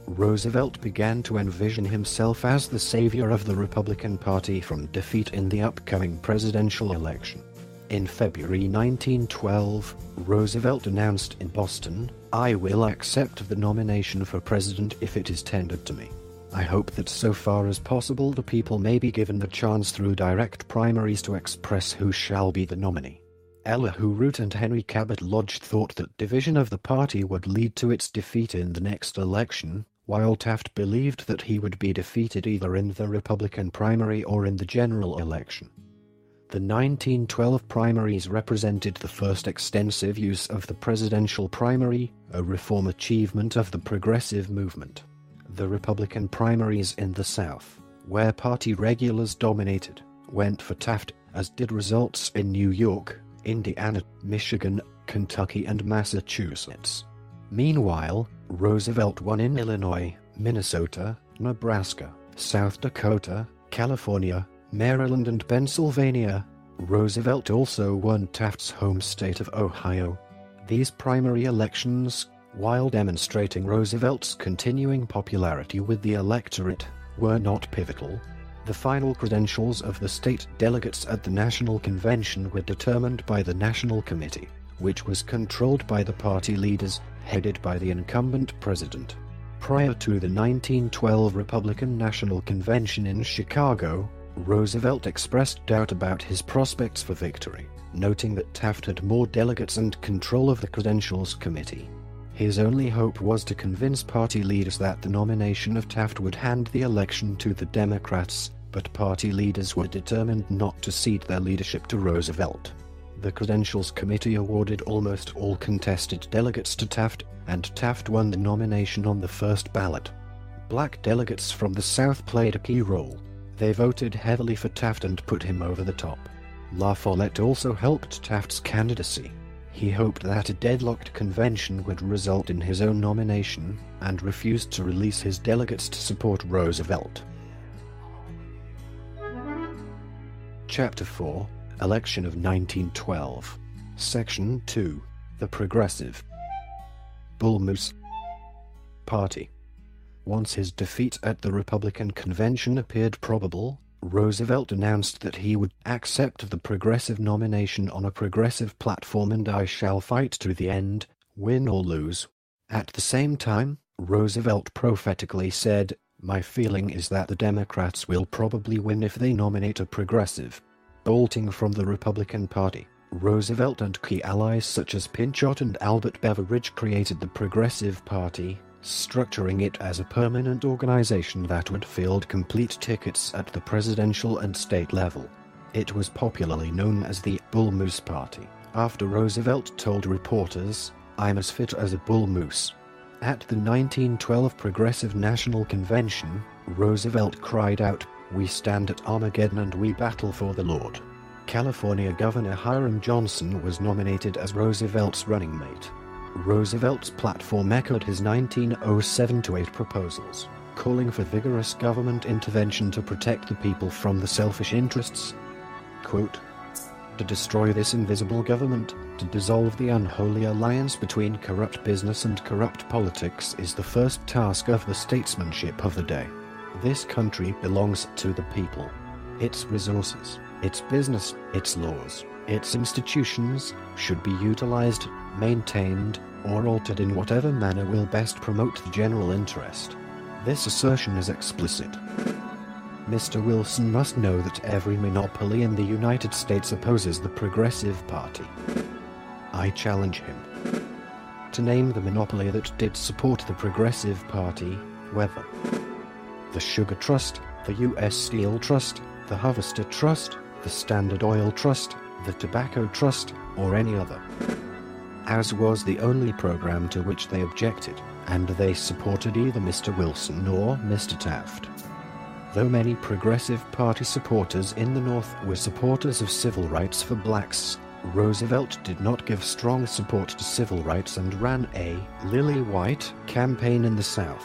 Roosevelt began to envision himself as the savior of the Republican Party from defeat in the upcoming presidential election. In February 1912, Roosevelt announced in Boston, "I will accept the nomination for president if it is tendered to me. I hope that so far as possible the people may be given the chance through direct primaries to express who shall be the nominee." Elihu Root and Henry Cabot Lodge thought that division of the party would lead to its defeat in the next election, while Taft believed that he would be defeated either in the Republican primary or in the general election. The 1912 primaries represented the first extensive use of the presidential primary, a reform achievement of the progressive movement. The Republican primaries in the South, where party regulars dominated, went for Taft, as did results in New York, Indiana, Michigan, Kentucky, and Massachusetts. Meanwhile, Roosevelt won in Illinois, Minnesota, Nebraska, South Dakota, California, Maryland, and Pennsylvania. Roosevelt also won Taft's home state of Ohio. These primary elections, while demonstrating Roosevelt's continuing popularity with the electorate, were not pivotal. The final credentials of the state delegates at the National Convention were determined by the National Committee, which was controlled by the party leaders, headed by the incumbent president. Prior to the 1912 Republican National Convention in Chicago, Roosevelt expressed doubt about his prospects for victory, noting that Taft had more delegates and control of the Credentials Committee. His only hope was to convince party leaders that the nomination of Taft would hand the election to the Democrats, but party leaders were determined not to cede their leadership to Roosevelt. The Credentials Committee awarded almost all contested delegates to Taft, and Taft won the nomination on the first ballot. Black delegates from the South played a key role. They voted heavily for Taft and put him over the top. La Follette also helped Taft's candidacy. He hoped that a deadlocked convention would result in his own nomination, and refused to release his delegates to support Roosevelt. Chapter 4, Election of 1912. Section 2, The Progressive Bull Moose Party. Once his defeat at the Republican convention appeared probable, Roosevelt announced that he would accept the progressive nomination on a progressive platform, and "I shall fight to the end, win or lose." At the same time, Roosevelt prophetically said, "My feeling is that the Democrats will probably win if they nominate a progressive." Bolting from the Republican Party, Roosevelt and key allies such as Pinchot and Albert Beveridge created the Progressive Party, structuring it as a permanent organization that would field complete tickets at the presidential and state level. It was popularly known as the Bull Moose Party, after Roosevelt told reporters, "I'm as fit as a bull moose." At the 1912 Progressive National Convention, Roosevelt cried out, "We stand at Armageddon and we battle for the Lord." California Governor Hiram Johnson was nominated as Roosevelt's running mate. Roosevelt's platform echoed his 1907-8 proposals, calling for vigorous government intervention to protect the people from the selfish interests Quote, "To destroy this invisible government, to dissolve the unholy alliance between corrupt business and corrupt politics is the first task of the statesmanship of the day. This country belongs to the people. Its resources, its business, its laws, its institutions should be utilized, maintained, or altered in whatever manner will best promote the general interest." This assertion is explicit. Mr. Wilson must know that every monopoly in the United States opposes the Progressive Party. I challenge him to name the monopoly that did support the Progressive Party, whether the Sugar Trust, the U.S. Steel Trust, the Harvester Trust, the Standard Oil Trust, the Tobacco Trust, or any other. As was the only program to which they objected, and they supported either Mr. Wilson or Mr. Taft. Though many Progressive Party supporters in the North were supporters of civil rights for blacks, Roosevelt did not give strong support to civil rights and ran a lily-white campaign in the South.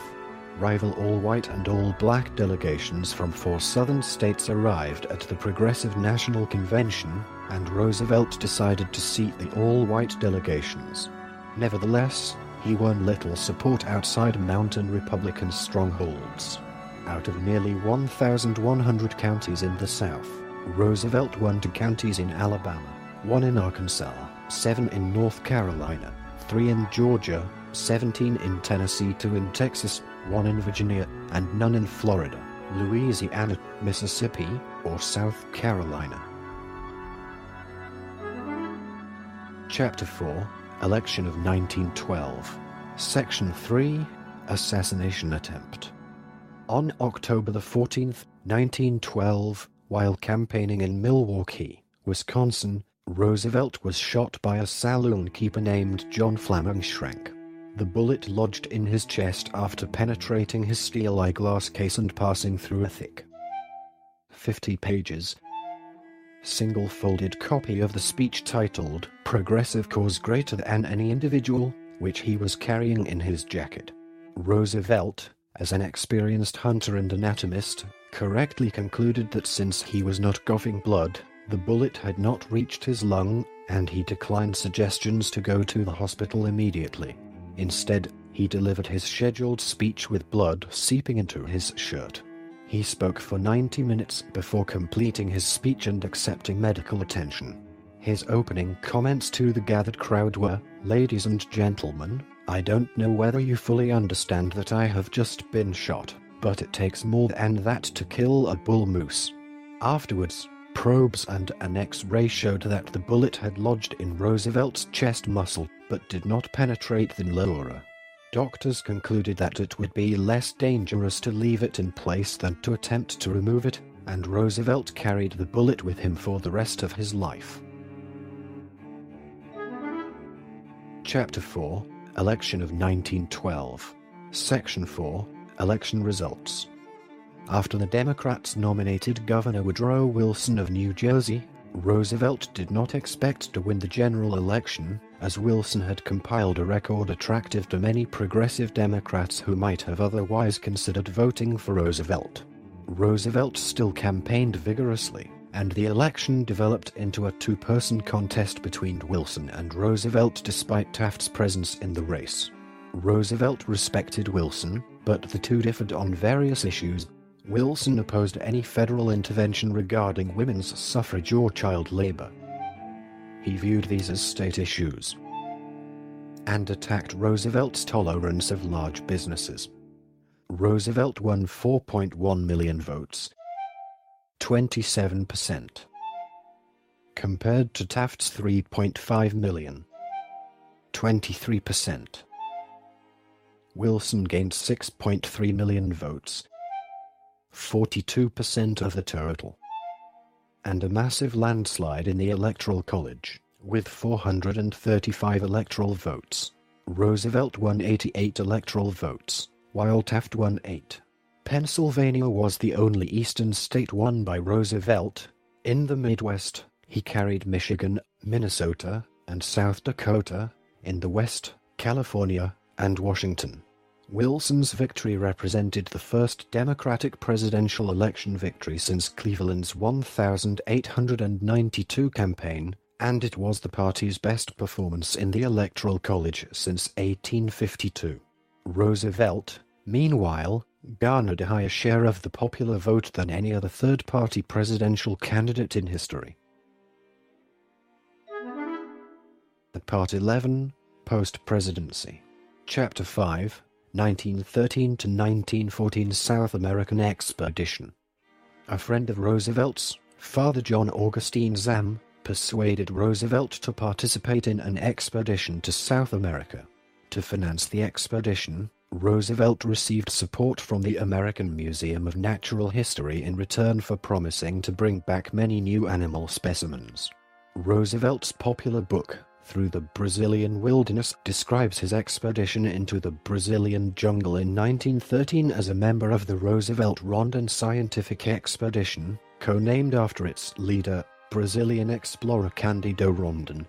Rival all-white and all-black delegations from 4 southern states arrived at the Progressive National Convention, and Roosevelt decided to seat the all-white delegations. Nevertheless, he won little support outside mountain Republican strongholds. Out of nearly 1,100 counties in the South, Roosevelt won 2 counties in Alabama, 1 in Arkansas, 7 in North Carolina, 3 in Georgia, 17 in Tennessee, 2 in Texas, 1 in Virginia, and none in Florida, Louisiana, Mississippi, or South Carolina. Chapter 4, Election of 1912. Section 3, Assassination Attempt. On October the 14th, 1912, while campaigning in Milwaukee, Wisconsin, Roosevelt was shot by a saloon keeper named John Flamingschrank. The bullet lodged in his chest after penetrating his steel eyeglass case and passing through a thick 50 pages, single-folded copy of the speech titled "Progressive Cause Greater Than Any Individual," which he was carrying in his jacket. Roosevelt, as an experienced hunter and anatomist, correctly concluded that since he was not coughing blood, the bullet had not reached his lung, and he declined suggestions to go to the hospital immediately. Instead, he delivered his scheduled speech with blood seeping into his shirt. He spoke for 90 minutes before completing his speech and accepting medical attention. His opening comments to the gathered crowd were, "Ladies and gentlemen, I don't know whether you fully understand that I have just been shot, but it takes more than that to kill a bull moose." Afterwards, probes and an X-ray showed that the bullet had lodged in Roosevelt's chest muscle, but did not penetrate the pleura. Doctors concluded that it would be less dangerous to leave it in place than to attempt to remove it, and Roosevelt carried the bullet with him for the rest of his life. Chapter 4, Election of 1912. Section 4, Election Results. After the Democrats nominated Governor Woodrow Wilson of New Jersey, Roosevelt did not expect to win the general election, as Wilson had compiled a record attractive to many progressive Democrats who might have otherwise considered voting for Roosevelt. Roosevelt still campaigned vigorously, and the election developed into a 2-person contest between Wilson and Roosevelt despite Taft's presence in the race. Roosevelt respected Wilson, but the two differed on various issues. Wilson opposed any federal intervention regarding women's suffrage or child labor. He viewed these as state issues and attacked Roosevelt's tolerance of large businesses. Roosevelt won 4.1 million votes, 27%, compared to Taft's 3.5 million, 23%. Wilson gained 6.3 million votes, 42% of the total, and a massive landslide in the Electoral College, with 435 electoral votes. Roosevelt won 88 electoral votes, while Taft won 8. Pennsylvania was the only eastern state won by Roosevelt. In the Midwest, he carried Michigan, Minnesota, and South Dakota. In the West, California, and Washington. Wilson's victory represented the first Democratic presidential election victory since Cleveland's 1892 campaign, and it was the party's best performance in the Electoral College since 1852. Roosevelt, meanwhile, garnered a higher share of the popular vote than any other third-party presidential candidate in history. Part 11, Post-Presidency. Chapter 5, 1913 to 1914 South American Expedition. A friend of Roosevelt's, Father John Augustine Zamm, persuaded Roosevelt to participate in an expedition to South America. To finance the expedition, Roosevelt received support from the American Museum of Natural History in return for promising to bring back many new animal specimens. Roosevelt's popular book, Through the Brazilian Wilderness, describes his expedition into the Brazilian jungle in 1913 as a member of the Roosevelt-Rondon Scientific Expedition, co-named after its leader, Brazilian explorer Cândido Rondon.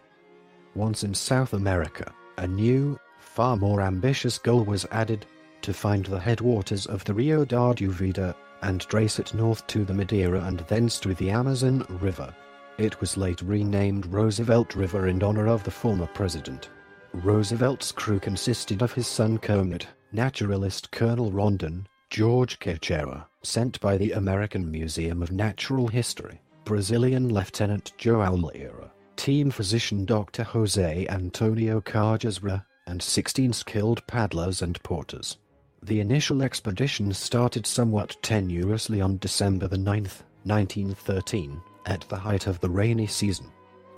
Once in South America, a new, far more ambitious goal was added: to find the headwaters of the Rio da Duvida and trace it north to the Madeira and thence to the Amazon River. It was later renamed Roosevelt River in honor of the former president. Roosevelt's crew consisted of his son Kermit, naturalist Colonel Rondon, George Quechua, sent by the American Museum of Natural History, Brazilian Lieutenant João Almeida, team physician Dr. José Antonio Cajasra, and 16 skilled paddlers and porters. The initial expedition started somewhat tenuously on December 9, 1913, at the height of the rainy season.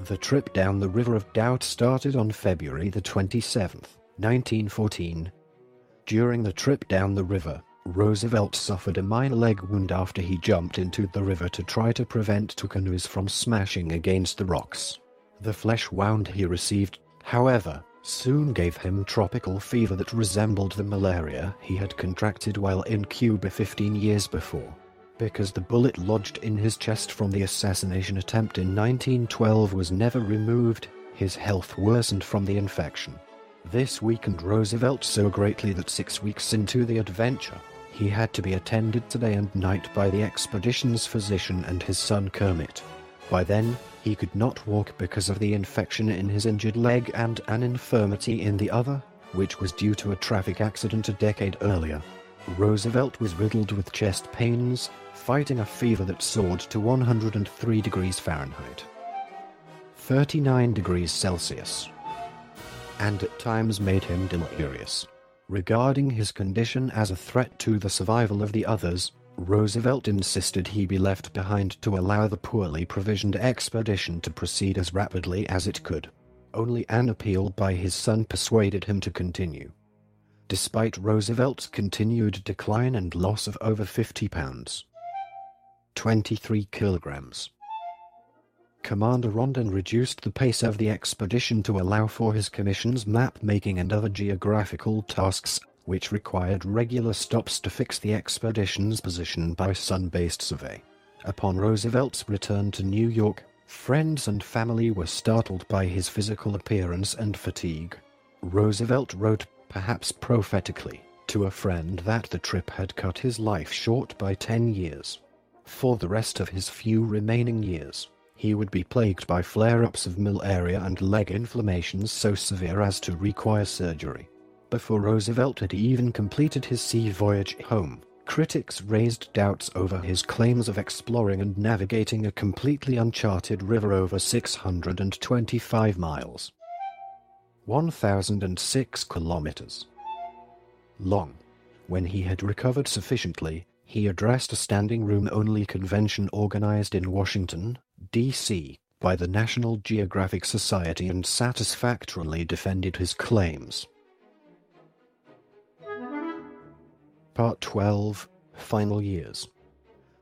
The trip down the River of Doubt started on February 27, 1914. During the trip down the river, Roosevelt suffered a minor leg wound after he jumped into the river to try to prevent two canoes from smashing against the rocks. The flesh wound he received, however, soon gave him tropical fever that resembled the malaria he had contracted while in Cuba 15 years before. Because the bullet lodged in his chest from the assassination attempt in 1912 was never removed, his health worsened from the infection. This weakened Roosevelt so greatly that 6 weeks into the adventure, he had to be attended day and night by the expedition's physician and his son Kermit. By then, he could not walk because of the infection in his injured leg and an infirmity in the other, which was due to a traffic accident a decade earlier. Roosevelt was riddled with chest pains, fighting a fever that soared to 103 degrees Fahrenheit, 39 degrees Celsius, and at times made him delirious. Regarding his condition as a threat to the survival of the others, Roosevelt insisted he be left behind to allow the poorly provisioned expedition to proceed as rapidly as it could. Only an appeal by his son persuaded him to continue. Despite Roosevelt's continued decline and loss of over 50 pounds, 23 kilograms, Commander Rondon reduced the pace of the expedition to allow for his commission's map-making and other geographical tasks, which required regular stops to fix the expedition's position by sun-based survey. Upon Roosevelt's return to New York, friends and family were startled by his physical appearance and fatigue. Roosevelt wrote, perhaps prophetically, to a friend that the trip had cut his life short by 10 years. For the rest of his few remaining years, he would be plagued by flare-ups of malaria and leg inflammations so severe as to require surgery. Before Roosevelt had even completed his sea voyage home, critics raised doubts over his claims of exploring and navigating a completely uncharted river over 625 miles. 1,006 kilometers long. When he had recovered sufficiently, he addressed a standing-room-only convention organized in Washington, D.C., by the National Geographic Society and satisfactorily defended his claims. Part 12, Final Years.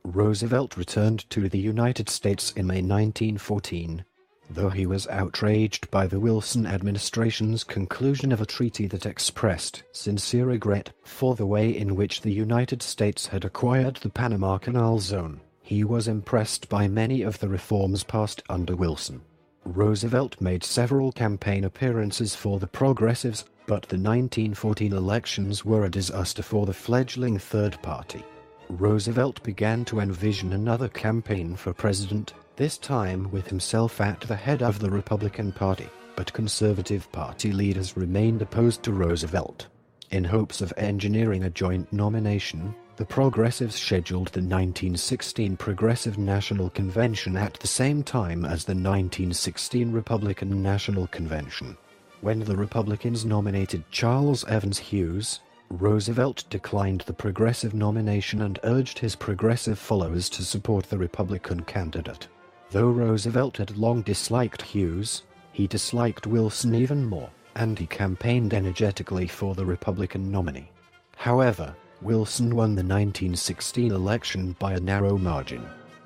Roosevelt returned to the United States in May 1914, though he was outraged by the Wilson administration's conclusion of a treaty that expressed sincere regret for the way in which the United States had acquired the Panama Canal Zone. He was impressed by many of the reforms passed under Wilson. Roosevelt made several campaign appearances for the Progressives, But the 1914 elections were a disaster for the fledgling Third Party. Roosevelt began to envision another campaign for president, this time with himself at the head of the Republican Party, but Conservative Party leaders remained opposed to Roosevelt. In hopes of engineering a joint nomination, the Progressives scheduled the 1916 Progressive National Convention at the same time as the 1916 Republican National Convention. When the Republicans nominated Charles Evans Hughes, Roosevelt declined the Progressive nomination and urged his Progressive followers to support the Republican candidate. Though Roosevelt had long disliked Hughes, he disliked Wilson even more, and he campaigned energetically for the Republican nominee. However, Wilson won the 1916 election by a narrow margin.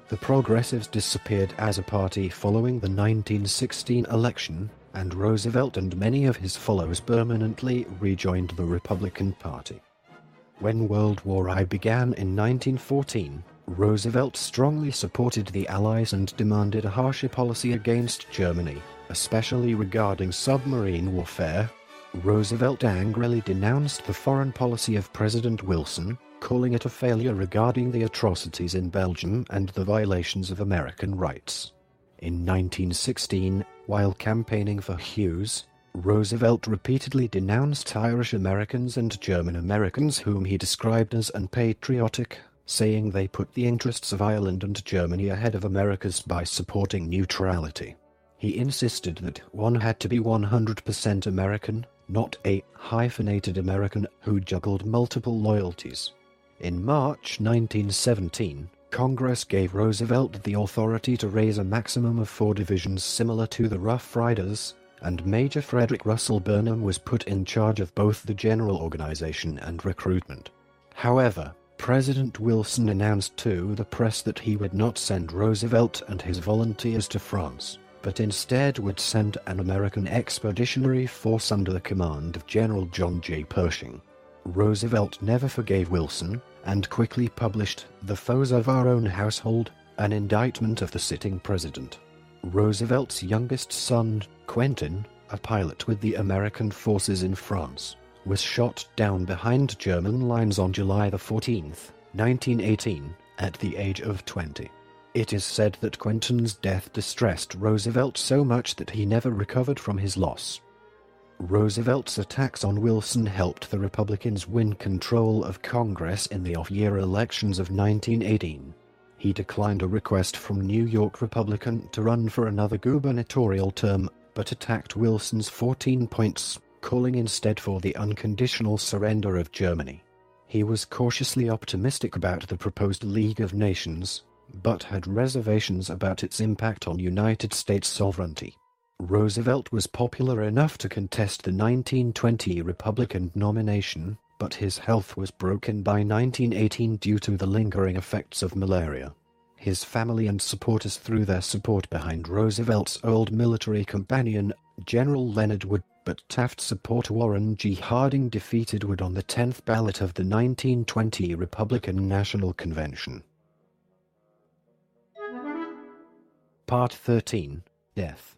The Progressives disappeared as a party following the 1916 election, and Roosevelt and many of his followers permanently rejoined the Republican Party. When World War I began in 1914, Roosevelt strongly supported the Allies and demanded a harsher policy against Germany, especially regarding submarine warfare. Roosevelt angrily denounced the foreign policy of President Wilson, calling it a failure regarding the atrocities in Belgium and the violations of American rights. In 1916, while campaigning for Hughes, Roosevelt repeatedly denounced Irish Americans and German Americans whom he described as unpatriotic, saying they put the interests of Ireland and Germany ahead of America's by supporting neutrality. He insisted that one had to be 100% American, not a hyphenated American who juggled multiple loyalties. In March 1917, Congress gave Roosevelt the authority to raise a maximum of 4 divisions similar to the Rough Riders, and Major Frederick Russell Burnham was put in charge of both the general organization and recruitment. However, President Wilson announced to the press that he would not send Roosevelt and his volunteers to France, but instead would send an American expeditionary force under the command of General John J. Pershing. Roosevelt never forgave Wilson, and quickly published The Foes of Our Own Household, an indictment of the sitting president. Roosevelt's youngest son, Quentin, a pilot with the American forces in France, was shot down behind German lines on July 14, 1918, at the age of 20. It is said that Quentin's death distressed Roosevelt so much that he never recovered from his loss. Roosevelt's attacks on Wilson helped the Republicans win control of Congress in the off-year elections of 1918. He declined a request from New York Republican to run for another gubernatorial term, but attacked Wilson's 14 points, calling instead for the unconditional surrender of Germany. He was cautiously optimistic about the proposed League of Nations, but had reservations about its impact on United States sovereignty. Roosevelt was popular enough to contest the 1920 Republican nomination, but his health was broken by 1918 due to the lingering effects of malaria. His family and supporters threw their support behind Roosevelt's old military companion, General Leonard Wood, but Taft supporter Warren G. Harding defeated Wood on the 10th ballot of the 1920 Republican National Convention. Part 13. Death.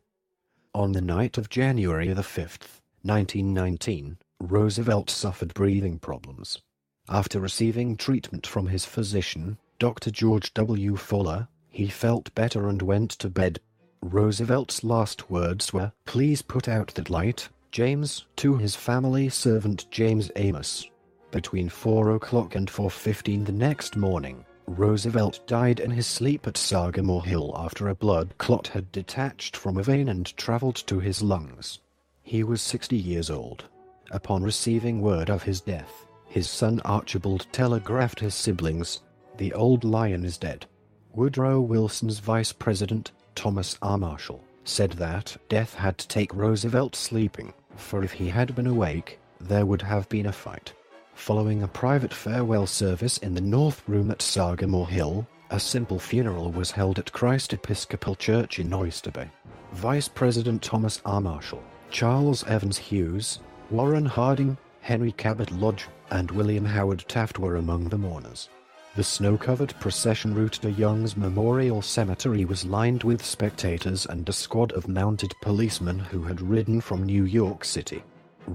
On the night of January 5th, 1919, Roosevelt suffered breathing problems. After receiving treatment from his physician, Dr. George W. Fuller, he felt better and went to bed. Roosevelt's last words were, "Please put out that light, James," to his family servant James Amos. Between 4 o'clock and 4:15 the next morning, Roosevelt died in his sleep at Sagamore Hill after a blood clot had detached from a vein and traveled to his lungs. He was 60 years old. Upon receiving word of his death, his son Archibald telegraphed his siblings, "The old lion is dead." Woodrow Wilson's vice president, Thomas R. Marshall, said that death had to take Roosevelt sleeping, for if he had been awake, there would have been a fight. Following a private farewell service in the North Room at Sagamore Hill, a simple funeral was held at Christ Episcopal Church in Oyster Bay. Vice President Thomas R. Marshall, Charles Evans Hughes, Warren Harding, Henry Cabot Lodge, and William Howard Taft were among the mourners. The snow-covered procession route to Young's Memorial Cemetery was lined with spectators and a squad of mounted policemen who had ridden from New York City.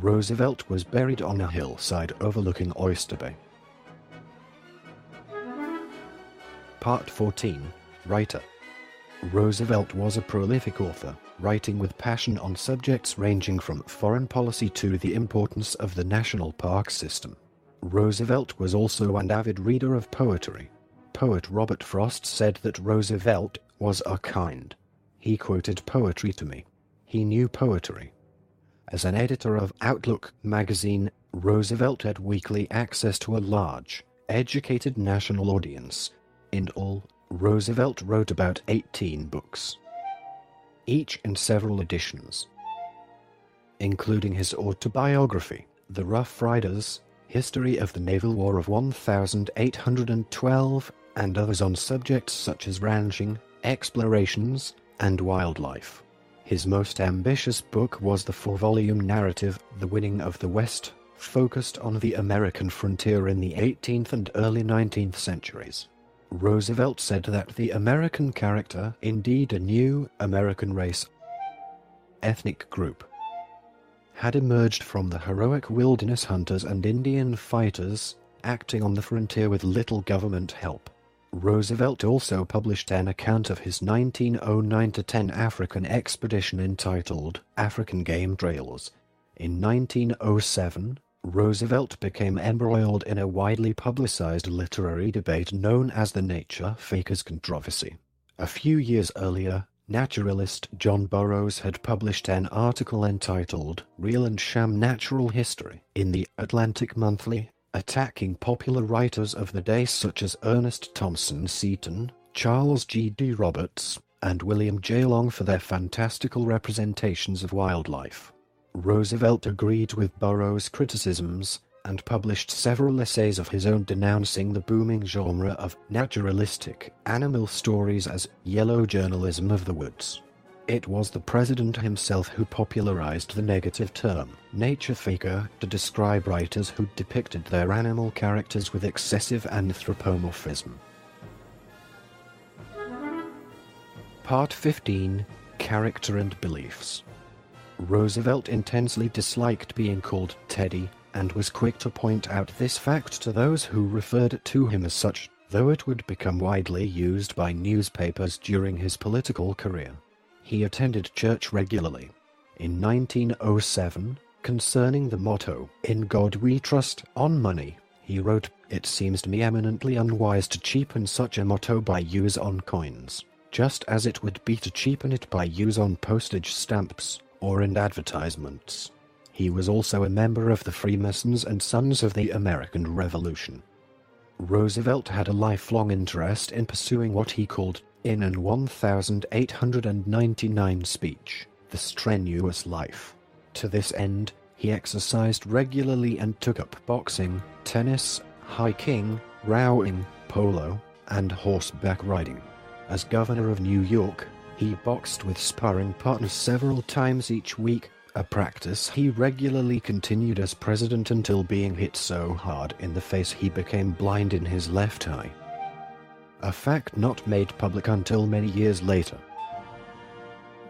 Roosevelt was buried on a hillside overlooking Oyster Bay. Part 14. Writer. Roosevelt was a prolific author, writing with passion on subjects ranging from foreign policy to the importance of the national park system. Roosevelt was also an avid reader of poetry. Poet Robert Frost said that Roosevelt was a kind. He quoted poetry to me. He knew poetry. As an editor of Outlook magazine, Roosevelt had weekly access to a large, educated national audience. In all, Roosevelt wrote about 18 books, each in several editions, including his autobiography, The Rough Riders, History of the Naval War of 1812, and others on subjects such as ranching, explorations, and wildlife. His most ambitious book was the 4-volume narrative, The Winning of the West, focused on the American frontier in the 18th and early 19th centuries. Roosevelt said that the American character, indeed a new American race, ethnic group, had emerged from the heroic wilderness hunters and Indian fighters, acting on the frontier with little government help. Roosevelt also published an account of his 1909-10 African expedition entitled African Game Trails. In 1907, Roosevelt became embroiled in a widely publicized literary debate known as the Nature Fakers controversy. A few years earlier, naturalist John Burroughs had published an article entitled Real and Sham Natural History in the Atlantic Monthly, attacking popular writers of the day such as Ernest Thompson Seton, Charles G. D. Roberts, and William J. Long for their fantastical representations of wildlife. Roosevelt agreed with Burroughs' criticisms and published several essays of his own denouncing the booming genre of naturalistic animal stories as yellow journalism of the woods. It was the president himself who popularized the negative term, nature faker, to describe writers who depicted their animal characters with excessive anthropomorphism. Part 15. Character and Beliefs. Roosevelt intensely disliked being called Teddy, and was quick to point out this fact to those who referred to him as such, though it would become widely used by newspapers during his political career. He attended church regularly. In 1907, concerning the motto, "In God We Trust," on money, he wrote, "It seems to me eminently unwise to cheapen such a motto by use on coins, just as it would be to cheapen it by use on postage stamps or in advertisements." He was also a member of the Freemasons and Sons of the American Revolution. Roosevelt had a lifelong interest in pursuing what he called, in an 1899 speech, the strenuous life. To this end, he exercised regularly and took up boxing, tennis, hiking, rowing, polo, and horseback riding. As governor of New York, he boxed with sparring partners several times each week, a practice he regularly continued as president until being hit so hard in the face he became blind in his left eye, a fact not made public until many years later.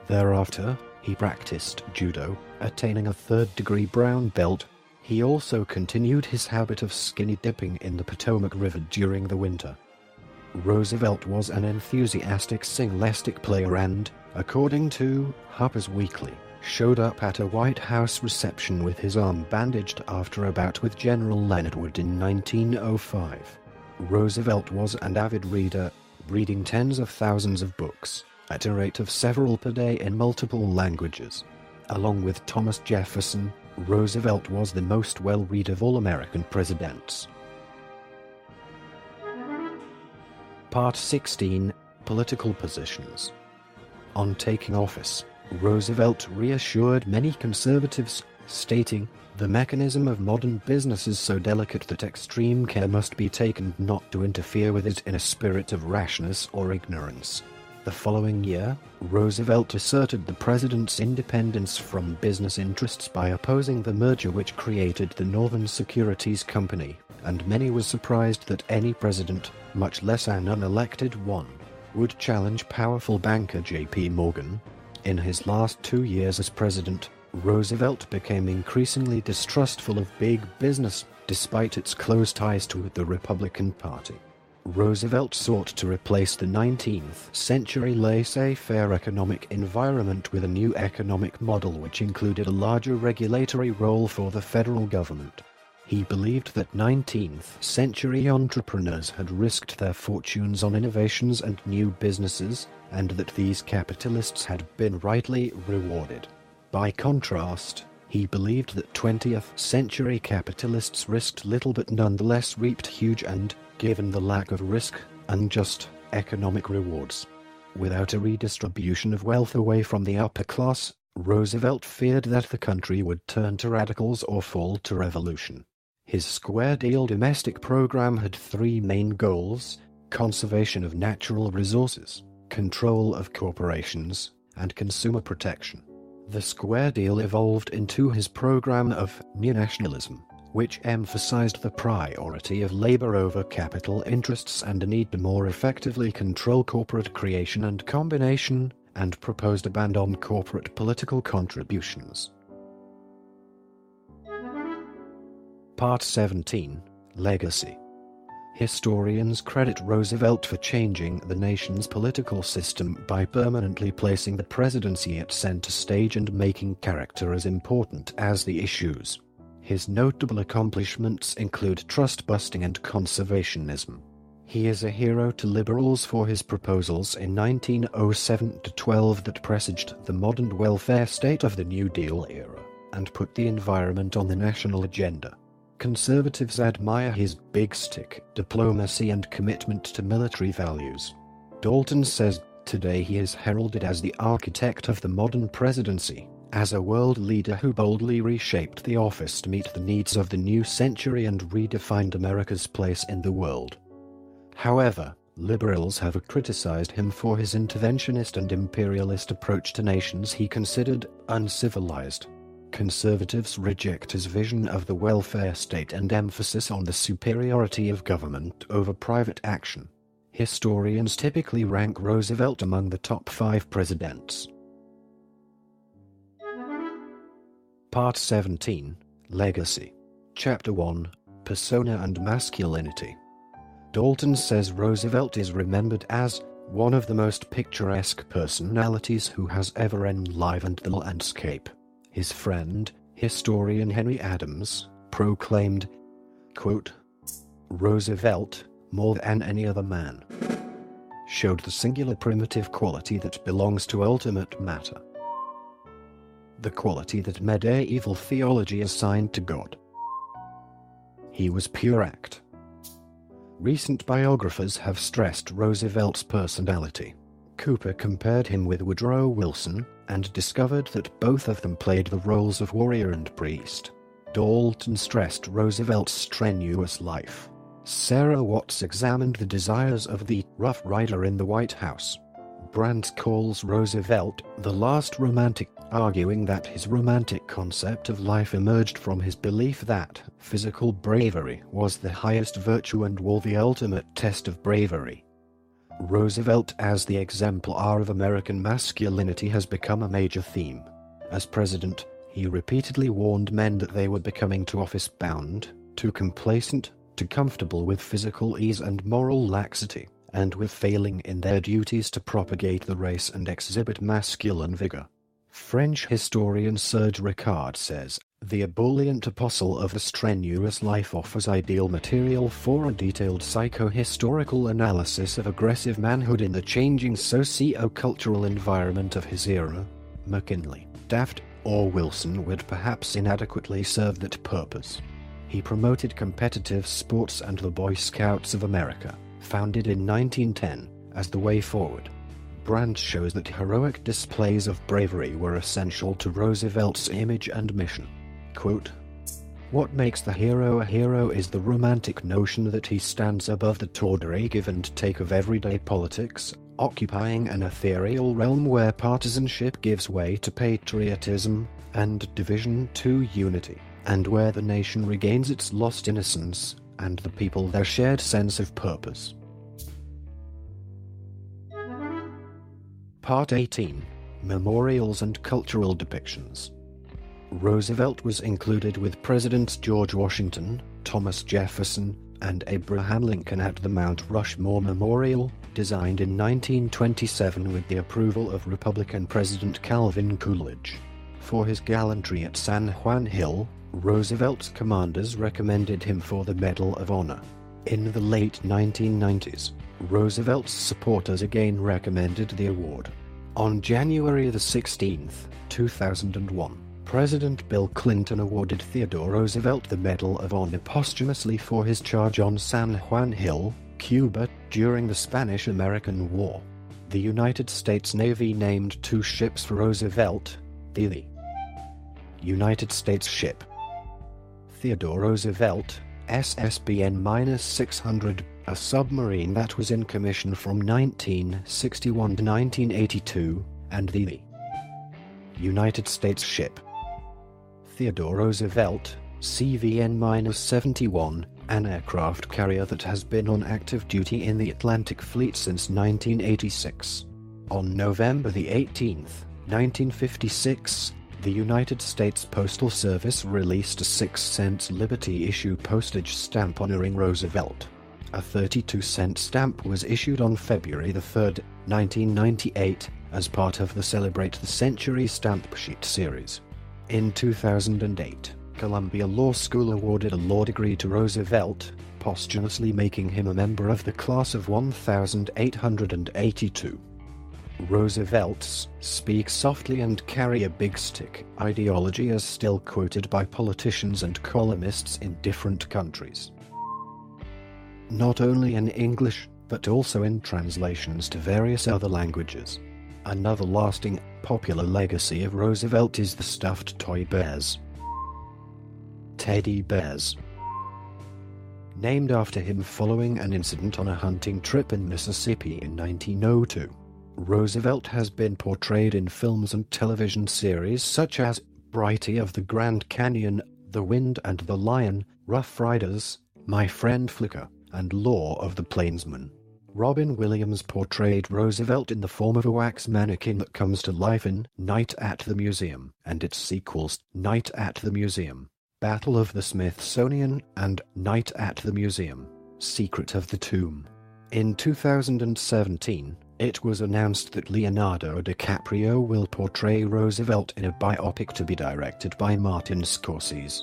Thereafter, he practiced judo, attaining a third-degree brown belt. He also continued his habit of skinny dipping in the Potomac River during the winter. Roosevelt was an enthusiastic sing-lastic player and, according to Harper's Weekly, showed up at a White House reception with his arm bandaged after a bout with General Leonard Wood in 1905. Roosevelt was an avid reader, reading tens of thousands of books, at a rate of several per day in multiple languages. Along with Thomas Jefferson, Roosevelt was the most well-read of all American presidents. Part 16. Political Positions. On taking office, Roosevelt reassured many conservatives, stating, "The mechanism of modern business is so delicate that extreme care must be taken not to interfere with it in a spirit of rashness or ignorance." The following year, Roosevelt asserted the president's independence from business interests by opposing the merger which created the Northern Securities Company, and many were surprised that any president, much less an unelected one, would challenge powerful banker J.P. Morgan. In his last 2 years as president, Roosevelt became increasingly distrustful of big business, despite its close ties to the Republican Party. Roosevelt sought to replace the 19th century laissez-faire economic environment with a new economic model which included a larger regulatory role for the federal government. He believed that 19th century entrepreneurs had risked their fortunes on innovations and new businesses, and that these capitalists had been rightly rewarded. By contrast, he believed that 20th century capitalists risked little but nonetheless reaped huge and, given the lack of risk, unjust economic rewards. Without a redistribution of wealth away from the upper class, Roosevelt feared that the country would turn to radicals or fall to revolution. His Square Deal domestic program had three main goals: conservation of natural resources, control of corporations, and consumer protection. The Square Deal evolved into his program of near-nationalism, which emphasized the priority of labor over capital interests and a need to more effectively control corporate creation and combination, and proposed a ban on corporate political contributions. Part 17. Legacy. Historians credit Roosevelt for changing the nation's political system by permanently placing the presidency at center stage and making character as important as the issues. His notable accomplishments include trust-busting and conservationism. He is a hero to liberals for his proposals in 1907-12 that presaged the modern welfare state of the New Deal era, and put the environment on the national agenda. Conservatives admire his big stick, diplomacy and commitment to military values. Dalton says, today he is heralded as the architect of the modern presidency, as a world leader who boldly reshaped the office to meet the needs of the new century and redefined America's place in the world. However, liberals have criticized him for his interventionist and imperialist approach to nations he considered uncivilized. Conservatives reject his vision of the welfare state and emphasis on the superiority of government over private action. Historians typically rank Roosevelt among the top 5 presidents. Part 17. Legacy. Chapter 1. Persona and Masculinity. Dalton says Roosevelt is remembered as one of the most picturesque personalities who has ever enlivened the landscape. His friend, historian Henry Adams, proclaimed, quote, Roosevelt, more than any other man, showed the singular primitive quality that belongs to ultimate matter, the quality that medieval theology assigned to God. He was pure act. Recent biographers have stressed Roosevelt's personality. Cooper compared him with Woodrow Wilson, and discovered that both of them played the roles of warrior and priest. Dalton stressed Roosevelt's strenuous life. Sarah Watts examined the desires of the Rough Rider in the White House. Brandt calls Roosevelt the last romantic, arguing that his romantic concept of life emerged from his belief that physical bravery was the highest virtue and war the ultimate test of bravery. Roosevelt as the exemplar of American masculinity has become a major theme. As president, he repeatedly warned men that they were becoming too office-bound, too complacent, too comfortable with physical ease and moral laxity, and with failing in their duties to propagate the race and exhibit masculine vigor. French historian Serge Ricard says, the ebullient apostle of the strenuous life offers ideal material for a detailed psycho-historical analysis of aggressive manhood in the changing socio-cultural environment of his era. McKinley, Taft, or Wilson would perhaps inadequately serve that purpose. He promoted competitive sports and the Boy Scouts of America, founded in 1910, as the way forward. Brandt shows that heroic displays of bravery were essential to Roosevelt's image and mission. Quote, what makes the hero a hero is the romantic notion that he stands above the tawdry give and take of everyday politics, occupying an ethereal realm where partisanship gives way to patriotism, and division to unity, and where the nation regains its lost innocence, and the people their shared sense of purpose. Part 18. Memorials and Cultural Depictions. Roosevelt was included with Presidents George Washington, Thomas Jefferson, and Abraham Lincoln at the Mount Rushmore Memorial, designed in 1927 with the approval of Republican President Calvin Coolidge. For his gallantry at San Juan Hill, Roosevelt's commanders recommended him for the Medal of Honor. In the late 1990s, Roosevelt's supporters again recommended the award. On January 16, 2001, President Bill Clinton awarded Theodore Roosevelt the Medal of Honor posthumously for his charge on San Juan Hill, Cuba, during the Spanish-American War. The United States Navy named 2 ships for Roosevelt. The United States ship Theodore Roosevelt, SSBN-600, a submarine that was in commission from 1961 to 1982, and the United States ship Theodore Roosevelt, CVN-71, an aircraft carrier that has been on active duty in the Atlantic Fleet since 1986. On November 18, 1956, the United States Postal Service released a 6-cent Liberty issue postage stamp honoring Roosevelt. A 32-cent stamp was issued on February 3, 1998, as part of the Celebrate the Century stamp sheet series. In 2008, Columbia Law School awarded a law degree to Roosevelt, posthumously making him a member of the class of 1882. Roosevelt's "speak softly and carry a big stick" ideology is still quoted by politicians and columnists in different countries. Not only in English, but also in translations to various other languages. Another lasting, popular legacy of Roosevelt is the stuffed toy bears. Teddy bears. Named after him following an incident on a hunting trip in Mississippi in 1902. Roosevelt has been portrayed in films and television series such as Brighty of the Grand Canyon, The Wind and the Lion, Rough Riders, My Friend Flicker, and Law of the Plainsman. Robin Williams portrayed Roosevelt in the form of a wax mannequin that comes to life in Night at the Museum and its sequels, Night at the Museum, Battle of the Smithsonian, and Night at the Museum, Secret of the Tomb. In 2017, it was announced that Leonardo DiCaprio will portray Roosevelt in a biopic to be directed by Martin Scorsese.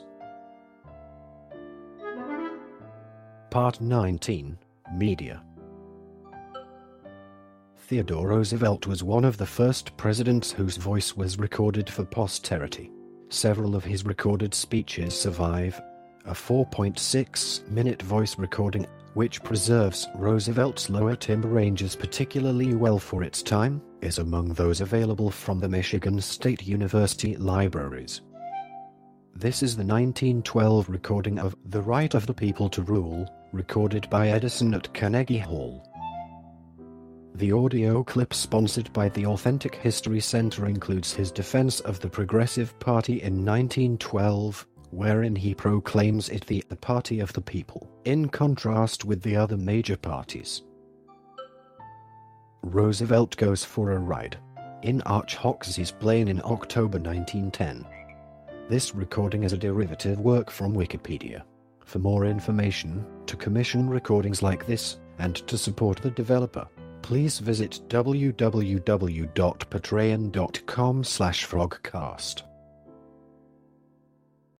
Part 19. Media. Theodore Roosevelt was one of the first presidents whose voice was recorded for posterity. Several of his recorded speeches survive. A 4.6-minute voice recording, which preserves Roosevelt's lower timbre ranges particularly well for its time, is among those available from the Michigan State University libraries. This is the 1912 recording of "The Right of the People to Rule," recorded by Edison at Carnegie Hall. The audio clip sponsored by the Authentic History Center includes his defense of the Progressive Party in 1912, wherein he proclaims it the party of the people, in contrast with the other major parties. Roosevelt Goes for a Ride, in Arch Hoxie's plane in October 1910. This recording is a derivative work from Wikipedia. For more information, to commission recordings like this, and to support the developer, please visit www.patreon.com/frogcast.